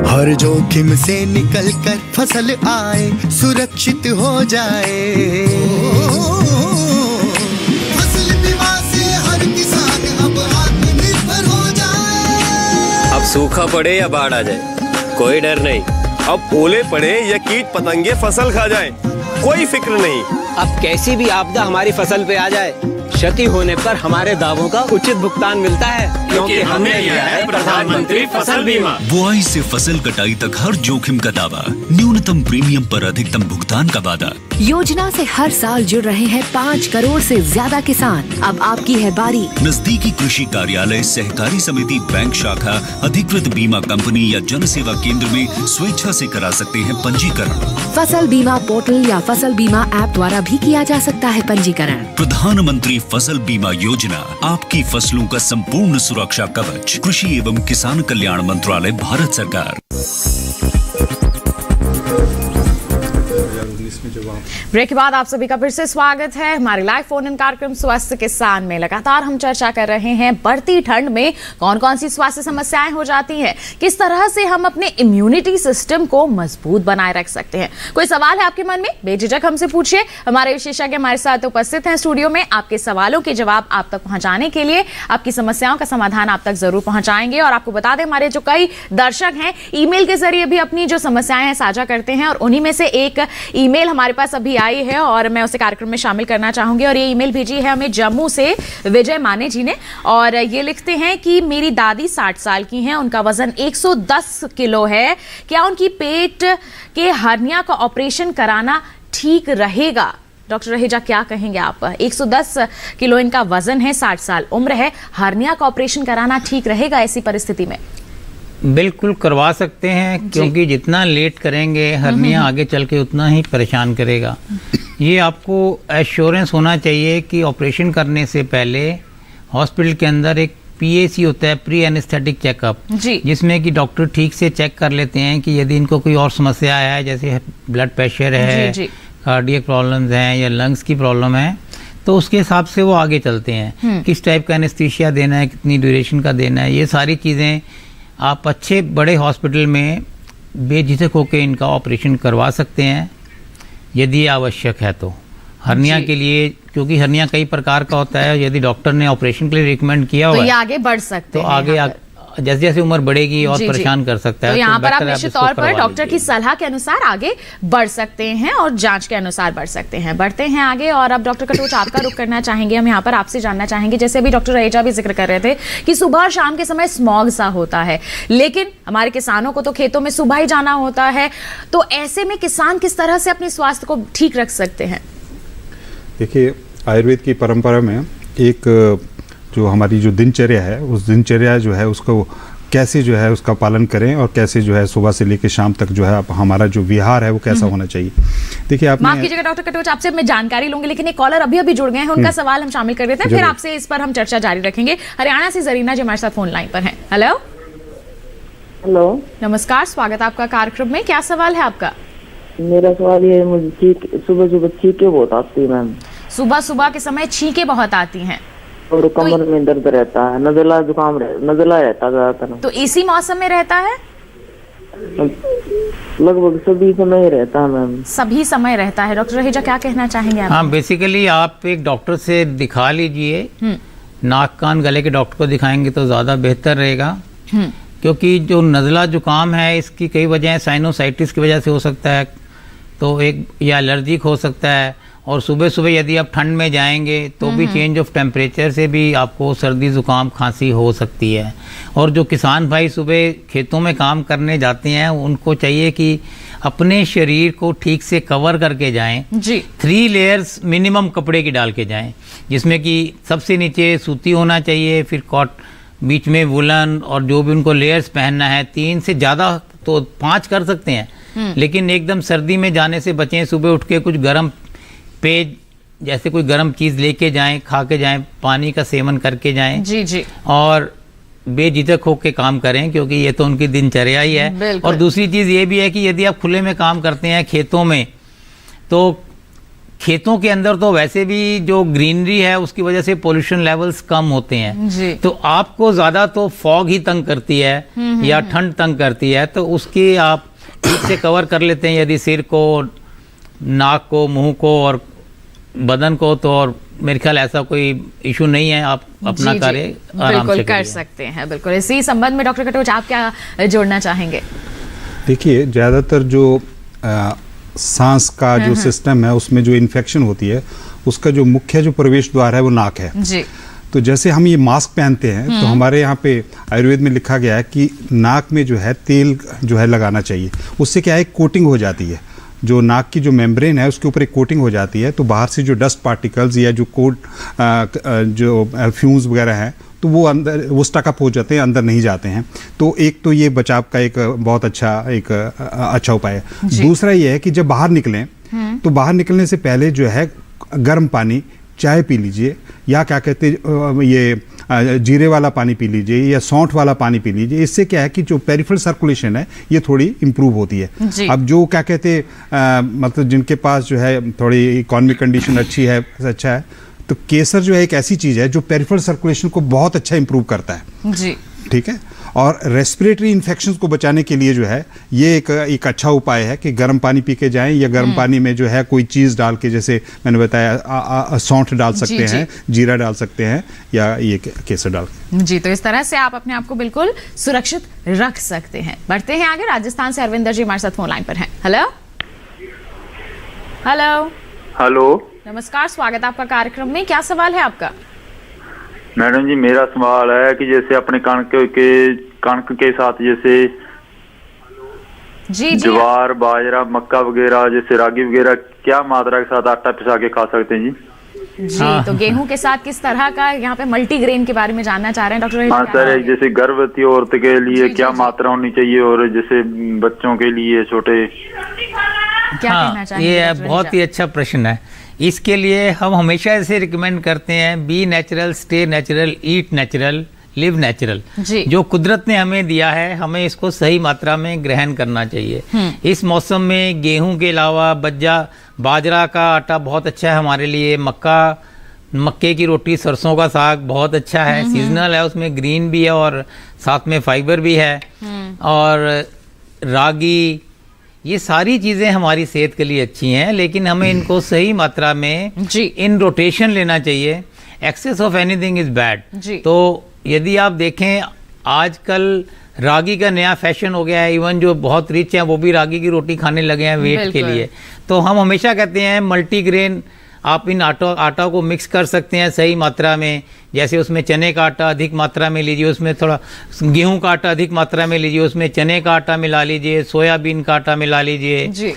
Speaker 8: हर जोखिम से निकल कर फसल आए, सुरक्षित हो जाए, फसल बीमा से हर किसान अब आत्मनिर्भर हो जाए।
Speaker 9: अब सूखा पड़े या बाढ़ आ जाए कोई डर नहीं, अब ओले पड़े या कीट पतंगे फसल खा जाए कोई फिक्र नहीं।
Speaker 10: अब कैसी भी आपदा हमारी फसल पे आ जाए, क्षति होने पर हमारे दावों का उचित भुगतान मिलता है, क्योंकि हमने लिया है प्रधानमंत्री फसल बीमा।
Speaker 1: बुआई से फसल कटाई तक हर जोखिम का दावा, न्यूनतम प्रीमियम पर अधिकतम भुगतान का वादा।
Speaker 11: योजना से हर साल जुड़ रहे हैं 5 करोड़ से ज्यादा किसान। अब आपकी है बारी।
Speaker 1: नजदीकी कृषि कार्यालय, सहकारी समिति, बैंक शाखा, अधिकृत बीमा कंपनी या जन सेवा केंद्र में स्वेच्छा से करा सकते हैं पंजीकरण।
Speaker 11: फसल बीमा पोर्टल या फसल बीमा ऐप द्वारा अभी किया जा सकता है पंजीकरण।
Speaker 1: प्रधानमंत्री फसल बीमा योजना, आपकी फसलों का संपूर्ण सुरक्षा कवच। कृषि एवं किसान कल्याण मंत्रालय, भारत सरकार।
Speaker 2: ब्रेक के बाद आप सभी का फिर से स्वागत है हमारे लाइव फोन इन कार्यक्रम स्वस्थ किसान में। लगातार हम चर्चा कर रहे हैं बढ़ती ठंड में कौन कौन सी स्वास्थ्य समस्याएं हो जाती हैं, किस तरह से हम अपने इम्यूनिटी सिस्टम को मजबूत बनाए रख सकते हैं। कोई सवाल है आपके मन में, बेझिझक हमसे पूछिए। हमारे विशेषज्ञ हमारे साथ उपस्थित हैं स्टूडियो में, आपके सवालों के जवाब आप तक पहुंचाने के लिए, आपकी समस्याओं का समाधान आप तक जरूर पहुंचाएंगे। और आपको बता दें, हमारे जो कई दर्शक हैं ईमेल के जरिए भी अपनी जो समस्याएं हैं साझा करते हैं, और उन्हीं में से एक ईमेल हमारे पास अभी आई है और मैं उसे कार्यक्रम में शामिल करना चाहूंगी। और ये ईमेल भेजी है हमें जम्मू से विजय माने जी ने, और ये लिखते हैं कि मेरी दादी 60 साल की हैं, उनका वजन 110 किलो है, क्या उनकी पेट के हर्निया का ऑपरेशन कराना ठीक रहेगा? डॉक्टर रहेजा, क्या कहेंगे आप? 110 किलो इनका वजन है, 60 साल उम्र है, हर्निया का ऑपरेशन कराना ठीक रहेगा ऐसी परिस्थिति में?
Speaker 4: बिल्कुल करवा सकते हैं, क्योंकि जितना लेट करेंगे हर्निया आगे चल के उतना ही परेशान करेगा। ये आपको एश्योरेंस होना चाहिए कि ऑपरेशन करने से पहले हॉस्पिटल के अंदर एक PAC होता है, प्री एनेस्थेटिक चेकअप, जिसमें कि डॉक्टर ठीक से चेक कर लेते हैं कि यदि इनको कोई और समस्या है, जैसे ब्लड प्रेशर है, कार्डियक प्रॉब्लम्स हैं या लंग्स की प्रॉब्लम है, तो उसके हिसाब से वो आगे चलते हैं। किस टाइप का एनेस्थीसिया देना है, कितनी ड्यूरेशन का देना है, ये सारी चीज़ें आप अच्छे बड़े हॉस्पिटल में बेझिझक होकर इनका ऑपरेशन करवा सकते हैं यदि आवश्यक है तो। हर्निया के लिए, क्योंकि हर्निया कई प्रकार का होता है, यदि डॉक्टर ने ऑपरेशन के लिए रिकमेंड किया हुआ
Speaker 2: तो ये आगे बढ़ सकते हैं,
Speaker 4: तो आगे जैसे जैसे उम्र बढ़ेगी और परेशान कर सकता है।
Speaker 2: तो यहाँ पर आप निश्चित तौर पर डॉक्टर की सलाह के अनुसार आगे बढ़ सकते हैं और जांच के अनुसार बढ़ सकते हैं। बढ़ते हैं आगे, और अब डॉक्टर कटोच आपका रुख करना चाहेंगे। हम यहाँ पर आपसे जानना चाहेंगे, जैसे अभी डॉक्टर रहेजा भी जिक्र कर रहे थे कि सुबह और शाम के समय स्मॉग सा होता है, लेकिन हमारे किसानों को तो खेतों में सुबह ही जाना होता है, तो ऐसे में किसान किस तरह से अपने स्वास्थ्य को ठीक रख सकते हैं?
Speaker 6: देखिए, आयुर्वेद की परंपरा में एक जो हमारी जो दिनचर्या है, उस दिनचर्या जो है उसको कैसे जो है उसका पालन करें, और कैसे जो है सुबह से लेकर शाम तक जो है हमारा जो विहार है वो कैसा होना चाहिए। देखिए, आप
Speaker 2: माफ कीजिएगा डॉक्टर कटोच, आपसे मैं जानकारी लूंगी, लेकिन एक कॉलर अभी जुड़ गए हैं, उनका सवाल हम शामिल कर देते हैं, फिर आपसे इस पर हम चर्चा जारी रखेंगे। हरियाणा से जरीना जी हमारे साथ फोन लाइन पर हैं। हेलो
Speaker 12: हेलो,
Speaker 2: नमस्कार, स्वागत है आपका कार्यक्रम में। क्या सवाल है आपका?
Speaker 12: मेरा सवाल ये है, मुझे सुबह सुबह छींके बहुत आती है मैम।
Speaker 2: सुबह सुबह के समय छींके बहुत आती हैं
Speaker 12: और कमर में दर्द रहता है, नज़ला जुकाम नज़ला रहता है।
Speaker 2: तो इसी मौसम में रहता है?
Speaker 12: लगभग सभी समय रहता है मैम।
Speaker 2: सभी समय रहता है। डॉक्टर रहेजा, क्या कहना चाहेंगे आप?
Speaker 4: हाँ, बेसिकली आप एक डॉक्टर से दिखा लीजिए, नाक कान गले के डॉक्टर को दिखाएंगे तो ज़्यादा बेहतर रहेगा, क्योंकि जो नज़ला जुकाम है इसकी कई वजह, साइनोसाइटिस की वजह से हो सकता है, तो एक या एलर्जिक हो सकता है, और सुबह सुबह यदि आप ठंड में जाएंगे तो भी चेंज ऑफ टेम्परेचर से भी आपको सर्दी जुकाम खांसी हो सकती है। और जो किसान भाई सुबह खेतों में काम करने जाते हैं, उनको चाहिए कि अपने शरीर को ठीक से कवर करके जाएं जी। 3 लेयर्स मिनिमम कपड़े की डाल के जाएं, जिसमें कि सबसे नीचे सूती होना चाहिए, फिर बीच में वुलन, और जो भी उनको लेयर्स पहनना है 3 से ज़्यादा तो 5 कर सकते हैं, लेकिन एकदम सर्दी में जाने से बचें। सुबह उठ के कुछ गर्म पेय, जैसे कोई गर्म चीज़ लेके जाएं, खा के जाएं, पानी का सेवन करके जाएं जी जी, और बेझिझक होकर काम करें, क्योंकि ये तो उनकी दिनचर्या ही है। और दूसरी चीज़ ये भी है कि यदि आप खुले में काम करते हैं खेतों में, तो खेतों के अंदर तो वैसे भी जो ग्रीनरी है उसकी वजह से पोल्यूशन लेवल्स कम होते हैं, तो आपको ज़्यादा तो फॉग ही तंग करती है या ठंड तंग करती है, तो उसकी आप ठीक से कवर कर लेते हैं यदि सिर को, नाक को, मुंह को और बदन को, तो और मेरे ख्याल ऐसा कोई इशू नहीं है, आप अपना कार्य आराम से
Speaker 2: कर सकते हैं। बिल्कुल, इसी संबंध में डॉक्टर कटोच आप क्या जोड़ना चाहेंगे?
Speaker 6: देखिए, ज़्यादातर जो सांस का जो सिस्टम है उसमें जो इन्फेक्शन होती है, उसका जो मुख्य जो प्रवेश द्वार है वो नाक है जी। तो जैसे हम ये मास्क पहनते हैं, तो हमारे यहाँ पे आयुर्वेद में लिखा गया है कि नाक में जो है तेल जो है लगाना चाहिए। उससे क्या है, कोटिंग हो जाती है, जो नाक की जो मेम्ब्रेन है उसके ऊपर एक कोटिंग हो जाती है, तो बाहर से जो डस्ट पार्टिकल्स या जो जो फ्यूम्स वगैरह हैं, तो वो अंदर वो स्टकअप हो जाते हैं, अंदर नहीं जाते हैं। तो एक तो ये बचाव का एक बहुत अच्छा उपाय है। दूसरा ये है कि जब बाहर निकलें तो बाहर निकलने से पहले जो है गर्म पानी, चाय पी लीजिए, या क्या कहते ये जीरे वाला पानी पी लीजिए, या सौंठ वाला पानी पी लीजिए। इससे क्या है कि जो पेरिफेरल सर्कुलेशन है ये थोड़ी इंप्रूव होती है। अब जो क्या कहते मतलब जिनके पास जो है थोड़ी इकोनॉमिक कंडीशन अच्छी है, अच्छा है, तो केसर जो है एक ऐसी चीज है जो पेरिफेरल सर्कुलेशन को बहुत अच्छा इंप्रूव करता है जी। ठीक है, और रेस्पिरेटरी इन्फेक्शंस को बचाने के लिए जो है ये एक अच्छा उपाय है कि गर्म पानी पी के जाएं, या गर्म पानी में जो है कोई चीज़ डाल के, जैसे मैंने बताया सौंठ डाल सकते हैं, जीरा डाल सकते हैं, या ये केसर डाल
Speaker 2: जी। तो इस तरह से आप अपने आप को बिल्कुल सुरक्षित रख सकते हैं। बढ़ते हैं आगे। राजस्थान से अरविंदर जी हमारे साथ फोन लाइन पर हैं। हेलो हेलो
Speaker 13: हेलो,
Speaker 2: नमस्कार, स्वागत है आपका कार्यक्रम में। क्या सवाल है आपका?
Speaker 13: मैडम जी, मेरा सवाल है कि जैसे अपने कणक के साथ जैसे
Speaker 2: जी
Speaker 13: ज्वार, बाजरा, मक्का वगैरह, जैसे रागी वगैरह, क्या मात्रा के साथ आटा पिसा के खा सकते हैं जी?
Speaker 2: जी तो गेहूं के साथ किस तरह का, यहाँ पे मल्टीग्रेन के बारे में जानना चाह रहे हैं डॉक्टर?
Speaker 13: हाँ सर, जैसे गर्भवती औरत के लिए क्या मात्रा होनी चाहिए, और जैसे बच्चों के लिए छोटे,
Speaker 2: क्या कहना चाहिए?
Speaker 4: ये बहुत ही अच्छा प्रश्न है। इसके लिए हम हमेशा ऐसे रिकमेंड करते हैं, बी नेचुरल, स्टे नेचुरल, ईट नेचुरल, लिव नेचुरल। जो कुदरत ने हमें दिया है, हमें इसको सही मात्रा में ग्रहण करना चाहिए। इस मौसम में गेहूं के अलावा बाजरा का आटा बहुत अच्छा है हमारे लिए, मक्के की रोटी, सरसों का साग बहुत अच्छा है, सीजनल है, उसमें ग्रीन भी है और साथ में फाइबर भी है, और रागी, ये सारी चीजें हमारी सेहत के लिए अच्छी हैं, लेकिन हमें इनको सही मात्रा में इन रोटेशन लेना चाहिए। Excess of anything is bad. तो यदि आप देखें, आजकल रागी का नया फैशन हो गया है, इवन जो बहुत रिच हैं वो भी रागी की रोटी खाने लगे हैं वेट के लिए। तो हम हमेशा कहते हैं मल्टीग्रेन, आप इन आटा को मिक्स कर सकते हैं सही मात्रा में, जैसे उसमें चने का आटा अधिक मात्रा में लीजिए, उसमें थोड़ा गेहूं का आटा अधिक मात्रा में लीजिए, उसमें चने का आटा मिला लीजिए, सोयाबीन का आटा मिला लीजिए,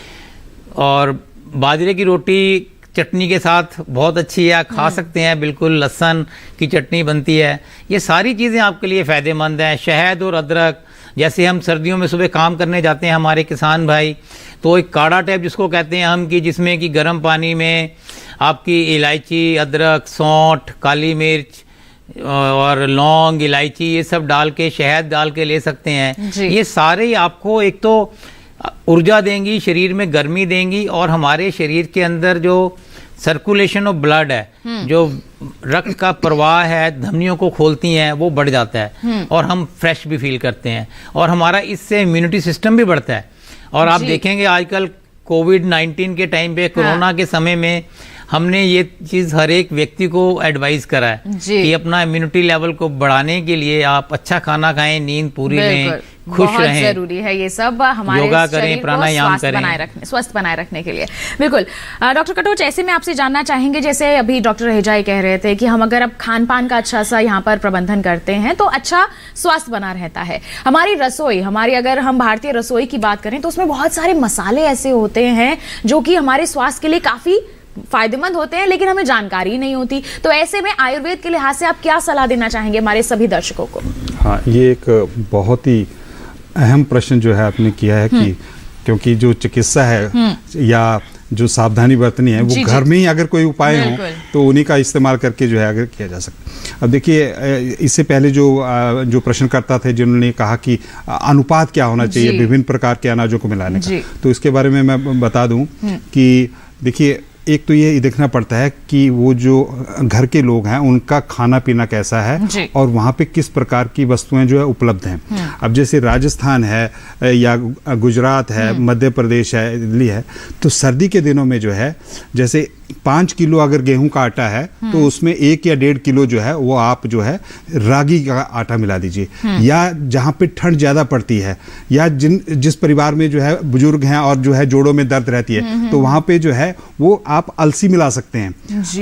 Speaker 4: और बाजरे की रोटी चटनी के साथ बहुत अच्छी है, खा सकते हैं, बिल्कुल लहसुन की चटनी बनती है। ये सारी चीज़ें आपके लिए फ़ायदेमंद हैं। शहद और अदरक, जैसे हम सर्दियों में सुबह काम करने जाते हैं हमारे किसान भाई, तो एक काढ़ा टाइप जिसको कहते हैं हम, कि जिसमें कि गर्म पानी में आपकी इलायची, अदरक, सौंठ, काली मिर्च और लौंग, इलायची, ये सब डाल के, शहद डाल के ले सकते हैं। ये सारे आपको एक तो ऊर्जा देंगी, शरीर में गर्मी देंगी, और हमारे शरीर के अंदर जो सर्कुलेशन ऑफ ब्लड है, जो रक्त का प्रवाह है, धमनियों को खोलती हैं, वो बढ़ जाता है, और हम फ्रेश भी फील करते हैं, और हमारा इससे इम्यूनिटी सिस्टम भी बढ़ता है। और आप देखेंगे आजकल कोविड-19 के टाइम पे, कोरोना के समय में, हमने ये चीज हर एक व्यक्ति को एडवाइस करा है कि अपना इम्यूनिटी लेवल को बढ़ाने के लिए आप अच्छा खाना खाएं, नींद पूरी लें, खुश रहें,
Speaker 2: जरूरी है ये सब, हमारे
Speaker 4: योगा करें, प्राणायाम करें,
Speaker 2: स्वस्थ बनाए रखने के लिए। बिल्कुल डॉक्टर कटोच, ऐसे में आपसे जानना चाहेंगे, जैसे अभी डॉक्टर रहेजाई कह रहे थे कि हम अगर अब खान पान का अच्छा सा यहाँ पर प्रबंधन करते हैं तो अच्छा स्वास्थ्य बना रहता है। हमारी रसोई, अगर हम भारतीय रसोई की बात करें तो उसमें बहुत सारे मसाले ऐसे होते हैं जो कि हमारे स्वास्थ्य के लिए काफी फायदेमंद होते हैं, लेकिन हमें जानकारी नहीं होती। तो ऐसे में आयुर्वेद के लिहाज से आप क्या सलाह देना चाहेंगे हमारे सभी दर्शकों को?
Speaker 6: हाँ, ये एक बहुत ही अहम प्रश्न जो है आपने किया है, कि क्योंकि जो चिकित्सा है या जो सावधानी बरतनी है, वो घर में ही अगर कोई उपाय हो तो उन्हीं का इस्तेमाल करके जो है अगर किया जा सकता। अब देखिए, इससे पहले जो प्रश्नकर्ता थे जिन्होंने कहा कि अनुपात क्या होना चाहिए विभिन्न प्रकार के अनाजों को मिलाने का, तो इसके बारे में मैं बता दूं कि देखिए, एक तो ये देखना पड़ता है कि वो जो घर के लोग हैं उनका खाना पीना कैसा है, और वहाँ पे किस प्रकार की वस्तुएं जो है उपलब्ध हैं। अब जैसे राजस्थान है या गुजरात है, मध्य प्रदेश है, दिल्ली है, तो सर्दी के दिनों में जो है, जैसे 5 किलो अगर गेहूं का आटा है तो उसमें 1 या 1.5 किलो जो है वो आप जो है रागी का आटा मिला दीजिए। या जहाँ पे ठंड ज़्यादा पड़ती है, या जिस परिवार में जो है बुजुर्ग हैं और जो है जोड़ों में दर्द रहती है, तो वहाँ पे जो है वो आप अलसी मिला सकते हैं,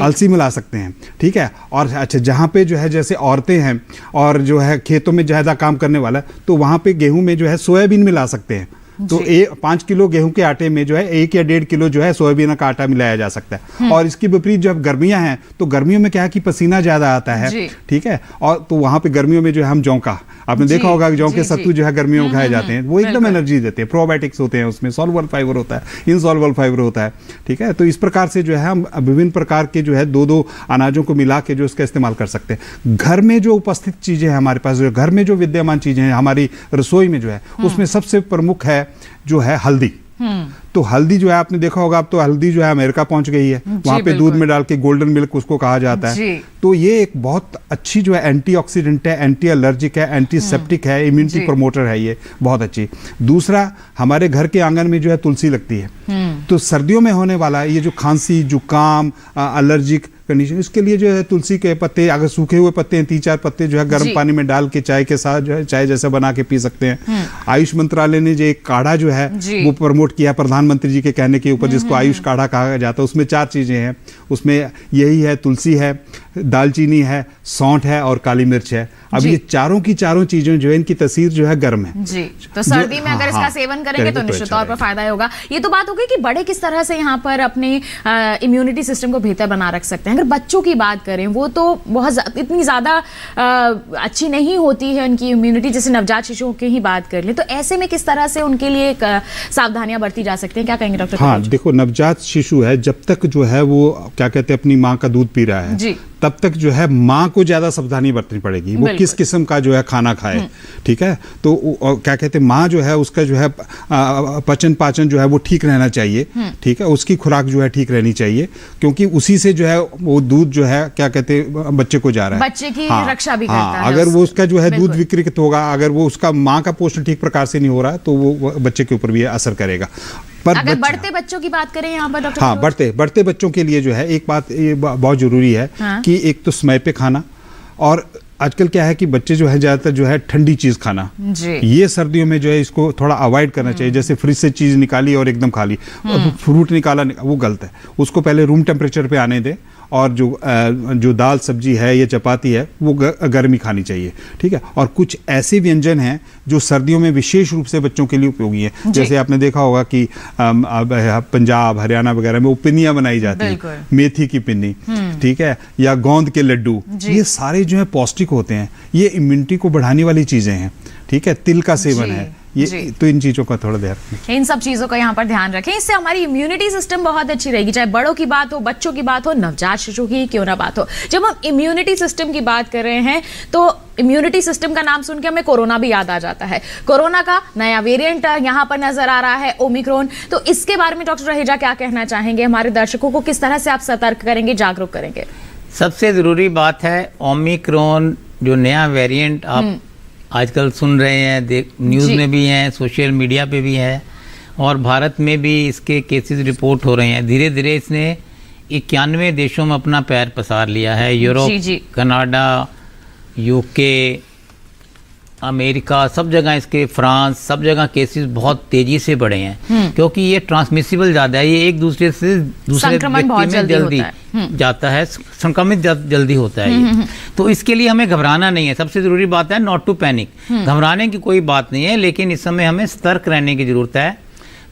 Speaker 6: अलसी मिला सकते हैं, ठीक है। और अच्छा, जहाँ पे जो है जैसे औरतें हैं और जो है खेतों में ज़्यादा काम करने वाला है, तो वहाँ पे गेहूं में जो है सोयाबीन मिला सकते हैं, तो 5 किलो गेहूं के आटे में जो है 1 या 1.5 किलो जो है सोयाबीन का आटा मिलाया जा सकता है। और इसकी विपरीत जब गर्मियां हैं तो गर्मियों में क्या है कि पसीना ज्यादा आता है, ठीक है, और तो वहां पे गर्मियों में जो है हम जौ का, आपने देखा होगा कि जौ के सत्तू जो है गर्मियों में खाए जाते हैं, वो एकदम एनर्जी देते हैं, प्रोबायोटिक्स होते हैं उसमें, सॉल्युबल फाइबर होता है, इनसॉल्युबल फाइबर होता है, ठीक है। तो इस प्रकार से जो है हम विभिन्न प्रकार के जो है 2-2 अनाजों को मिला के जो इसका इस्तेमाल कर सकते हैं। घर में जो उपस्थित चीजें हैं हमारे पास, जो घर में जो विद्यमान चीजें हैं हमारी रसोई में जो है, उसमें सबसे प्रमुख है जो है हल्दी। तो हल्दी जो है आपने देखा होगा, अब तो हल्दी जो है अमेरिका पहुंच गई है, वहां पे दूध में डाल के गोल्डन मिल्क उसको कहा जाता है। तो ये एक बहुत अच्छी जो है एंटीऑक्सीडेंट है, एंटी एलर्जिक है, एंटीसेप्टिक है, इम्यूनिटी प्रमोटर है, ये बहुत अच्छी। दूसरा, हमारे घर के आंगन में जो है तुलसी लगती है, तो सर्दियों में होने वाला ये जो खांसी, जुकाम, एलर्जिक कंडीशन, इसके लिए जो है तुलसी के पत्ते, अगर सूखे हुए पत्ते हैं 3-4 पत्ते जो है गर्म पानी में डाल के चाय के साथ जो है चाय जैसा बना के पी सकते हैं। आयुष मंत्रालय ने जो एक काढ़ा जो है वो प्रमोट किया प्रधानमंत्री जी के कहने के ऊपर, जिसको आयुष काढ़ा कहा जाता है। उसमें 4 चीजें हैं, उसमें यही है, तुलसी है, दालचीनी है, सौंठ है और काली मिर्च है। अब ये चारों की चारों चीजें जो है इनकी तासीर जो है गर्म है
Speaker 2: जी, तो सर्दी में अगर इसका सेवन करेंगे तो निश्चित तौर पर फायदा होगा। ये तो बात हो गई कि बड़े किस तरह से यहाँ पर अपने इम्यूनिटी सिस्टम को बेहतर बना रख सकते हैं। अगर बच्चों की बात करें, वो तो बहुत इतनी ज्यादा अच्छी नहीं होती है उनकी इम्यूनिटी, जैसे नवजात शिशुओं की ही बात कर ले, तो ऐसे में किस तरह से उनके लिए सावधानियां बरती जा सकती हैं, क्या कहेंगे डॉक्टर?
Speaker 6: हाँ, देखो, नवजात शिशु है, जब तक जो है वो क्या कहते हैं अपनी माँ का दूध पी रहा है जी, तब तक जो है माँ को ज्यादा सावधानी बरतनी पड़ेगी, वो किस किस्म का जो है खाना खाए, ठीक है। तो क्या कहते हैं, माँ जो है उसका जो है पचन पाचन जो है वो ठीक रहना चाहिए, ठीक है, उसकी खुराक जो है ठीक रहनी चाहिए, क्योंकि उसी से जो है वो दूध जो है क्या कहते हैं बच्चे को जा रहा है,
Speaker 2: बच्चे की रक्षा भी करता है।
Speaker 6: अगर वो उसका जो है दूध विकृत होगा, अगर वो उसका माँ का पोषण ठीक प्रकार से नहीं हो रहा है, तो वो बच्चे के ऊपर भी असर करेगा।
Speaker 2: पर अगर बढ़ते बच्चों की बात करें यहाँ पर डॉक्टर,
Speaker 6: हाँ, बढ़ते बच्चों के लिए जो है एक बात ये बहुत जरूरी है कि एक तो समय पे खाना, और आजकल क्या है कि बच्चे जो है ज्यादातर जो है ठंडी चीज खाना, ये सर्दियों में जो है इसको थोड़ा अवॉइड करना चाहिए। जैसे फ्रिज से चीज निकाली और एकदम खा ली, फ्रूट निकाला, वो गलत है, उसको पहले रूम टेम्परेचर पे आने दें, और जो दाल सब्जी है या चपाती है वो गर्मी खानी चाहिए, ठीक है। और कुछ ऐसे व्यंजन हैं जो सर्दियों में विशेष रूप से बच्चों के लिए उपयोगी हैं, जैसे आपने देखा होगा कि पंजाब, हरियाणा वगैरह में वो पिन्नियां बनाई जाती है, मेथी की पिन्नी, ठीक है, या गोंद के लड्डू, ये सारे जो है पौष्टिक होते हैं, ये इम्यूनिटी को बढ़ाने वाली चीजें हैं, ठीक है। तिल का सेवन है, ये तो इन चीजों का थोड़ा ध्यान रखें,
Speaker 2: इन सब चीजों का यहाँ पर ध्यान रखें, इससे हमारी इम्यूनिटी सिस्टम बहुत अच्छी रहेगी, चाहे बड़ों की बात हो, बच्चों की बात हो, नवजात शिशु की क्यों ना बात हो। जब हम इम्यूनिटी सिस्टम की बात कर रहे हैं तो इम्यूनिटी सिस्टम का नाम सुन के हमें कोरोना भी याद आ जाता है। कोरोना का नया वेरिएंट यहाँ पर नजर आ रहा है, ओमिक्रॉन, तो इसके बारे में डॉक्टर रहेजा क्या कहना चाहेंगे? हमारे दर्शकों को किस तरह से आप सतर्क करेंगे, जागरूक करेंगे?
Speaker 4: सबसे जरूरी बात है ओमिक्रॉन जो नया वेरिएंट आप आजकल सुन रहे हैं, न्यूज़ में भी हैं, सोशल मीडिया पे भी है, और भारत में भी इसके केसेस रिपोर्ट हो रहे हैं। धीरे धीरे इसने 91 देशों में अपना पैर पसार लिया है, यूरोप, कनाडा, यूके, अमेरिका, सब जगह इसके, फ्रांस, सब जगह केसेस बहुत तेजी से बढ़े हैं, क्योंकि ये ट्रांसमिसिबल ज़्यादा है, ये एक दूसरे से दूसरे व्यक्ति में जल्दी जाता है, संक्रमित जल्दी होता है ये। तो इसके लिए हमें घबराना नहीं है, सबसे जरूरी बात है नॉट टू पैनिक, घबराने की कोई बात नहीं है, लेकिन इस समय हमें सतर्क रहने की जरूरत है,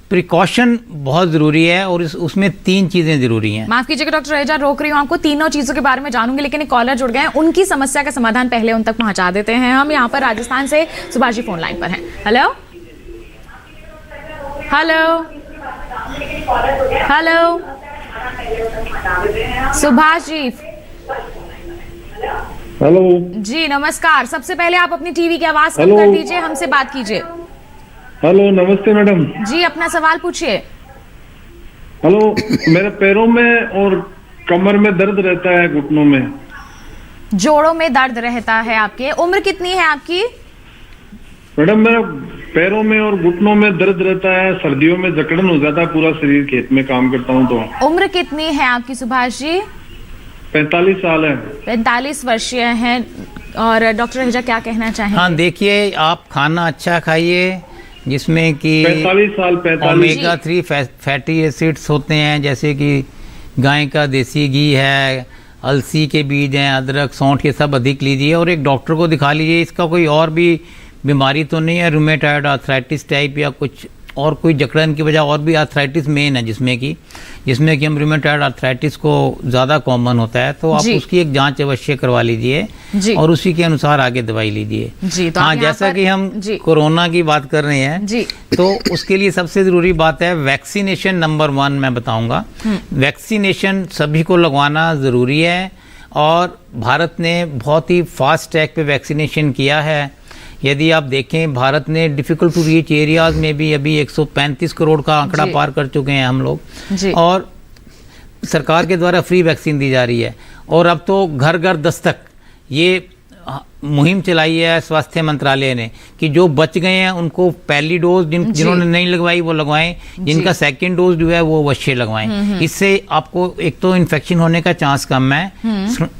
Speaker 4: प्रिकॉशन बहुत जरूरी है, और उसमें 3 चीजें जरूरी हैं।
Speaker 2: माफ कीजिएगा डॉक्टर रहेजा, रोक रही हूँ आपको, तीनों चीजों के बारे में जानूंगी, लेकिन एक कॉलर जुड़ गए हैं, उनकी समस्या का समाधान पहले उन तक पहुंचा देते हैं। हम यहाँ पर राजस्थान से सुभाष जी फोन लाइन पर हैं। Hello hello hello, Subhash ji.
Speaker 14: Hello
Speaker 2: जी नमस्कार, सबसे पहले आप अपनी टीवी की आवाज कम कर दीजिए, हमसे बात कीजिए।
Speaker 14: हेलो, नमस्ते मैडम
Speaker 2: जी, अपना सवाल पूछिए।
Speaker 14: हेलो, मेरे पैरों में और कमर में दर्द रहता है, घुटनों में,
Speaker 2: जोड़ों में दर्द रहता है आपके। उम्र कितनी है आपकी?
Speaker 14: मैडम, मेरा पैरों में और घुटनों में दर्द रहता है, सर्दियों में जकड़न हो जाता है पूरा शरीर, खेत में काम करता हूँ तो।
Speaker 2: उम्र कितनी है आपकी सुभाष जी?
Speaker 14: 45 साल है। 45
Speaker 2: वर्षीय हैं, और डॉक्टर रहेजा क्या कहना चाहेंगे?
Speaker 4: हाँ, देखिए, आप खाना अच्छा खाइए जिसमें कि
Speaker 14: 45 साल
Speaker 4: ओमेगा 3 फैटी एसिड्स होते हैं, जैसे कि गाय का देसी घी है, अलसी के बीज हैं, अदरक, सौंठ, ये सब अधिक लीजिए, और एक डॉक्टर को दिखा लीजिए। इसका कोई और भी बीमारी तो नहीं है, रूमेटॉइड आर्थराइटिस टाइप या कुछ और कोई जकड़न की वजह और भी आर्थराइटिस मेन है जिसमें कि हम रूमेटॉइड आर्थराइटिस को ज़्यादा कॉमन होता है, तो आप उसकी एक जांच अवश्य करवा लीजिए और उसी के अनुसार आगे दवाई लीजिए। तो हाँ, जैसा कि हम कोरोना की बात कर रहे हैं तो उसके लिए सबसे ज़रूरी बात है वैक्सीनेशन। नंबर 1 मैं बताऊंगा, वैक्सीनेशन सभी को लगवाना ज़रूरी है और भारत ने बहुत ही फास्ट ट्रैक पे वैक्सीनेशन किया है। यदि आप देखें, भारत ने डिफ़िकल्ट टू रीच एरियाज़ में भी अभी 135 करोड़ का आंकड़ा पार कर चुके हैं हम लोग, और सरकार के द्वारा फ्री वैक्सीन दी जा रही है। और अब तो घर घर दस्तक ये मुहिम चलाई है स्वास्थ्य मंत्रालय ने कि जो बच गए हैं उनको पहली डोज, जिन्होंने नहीं लगवाई वो लगवाएं, जिनका सेकंड डोज जो है वो अवश्य लगवाएं। इससे आपको एक तो इन्फेक्शन होने का चांस कम है,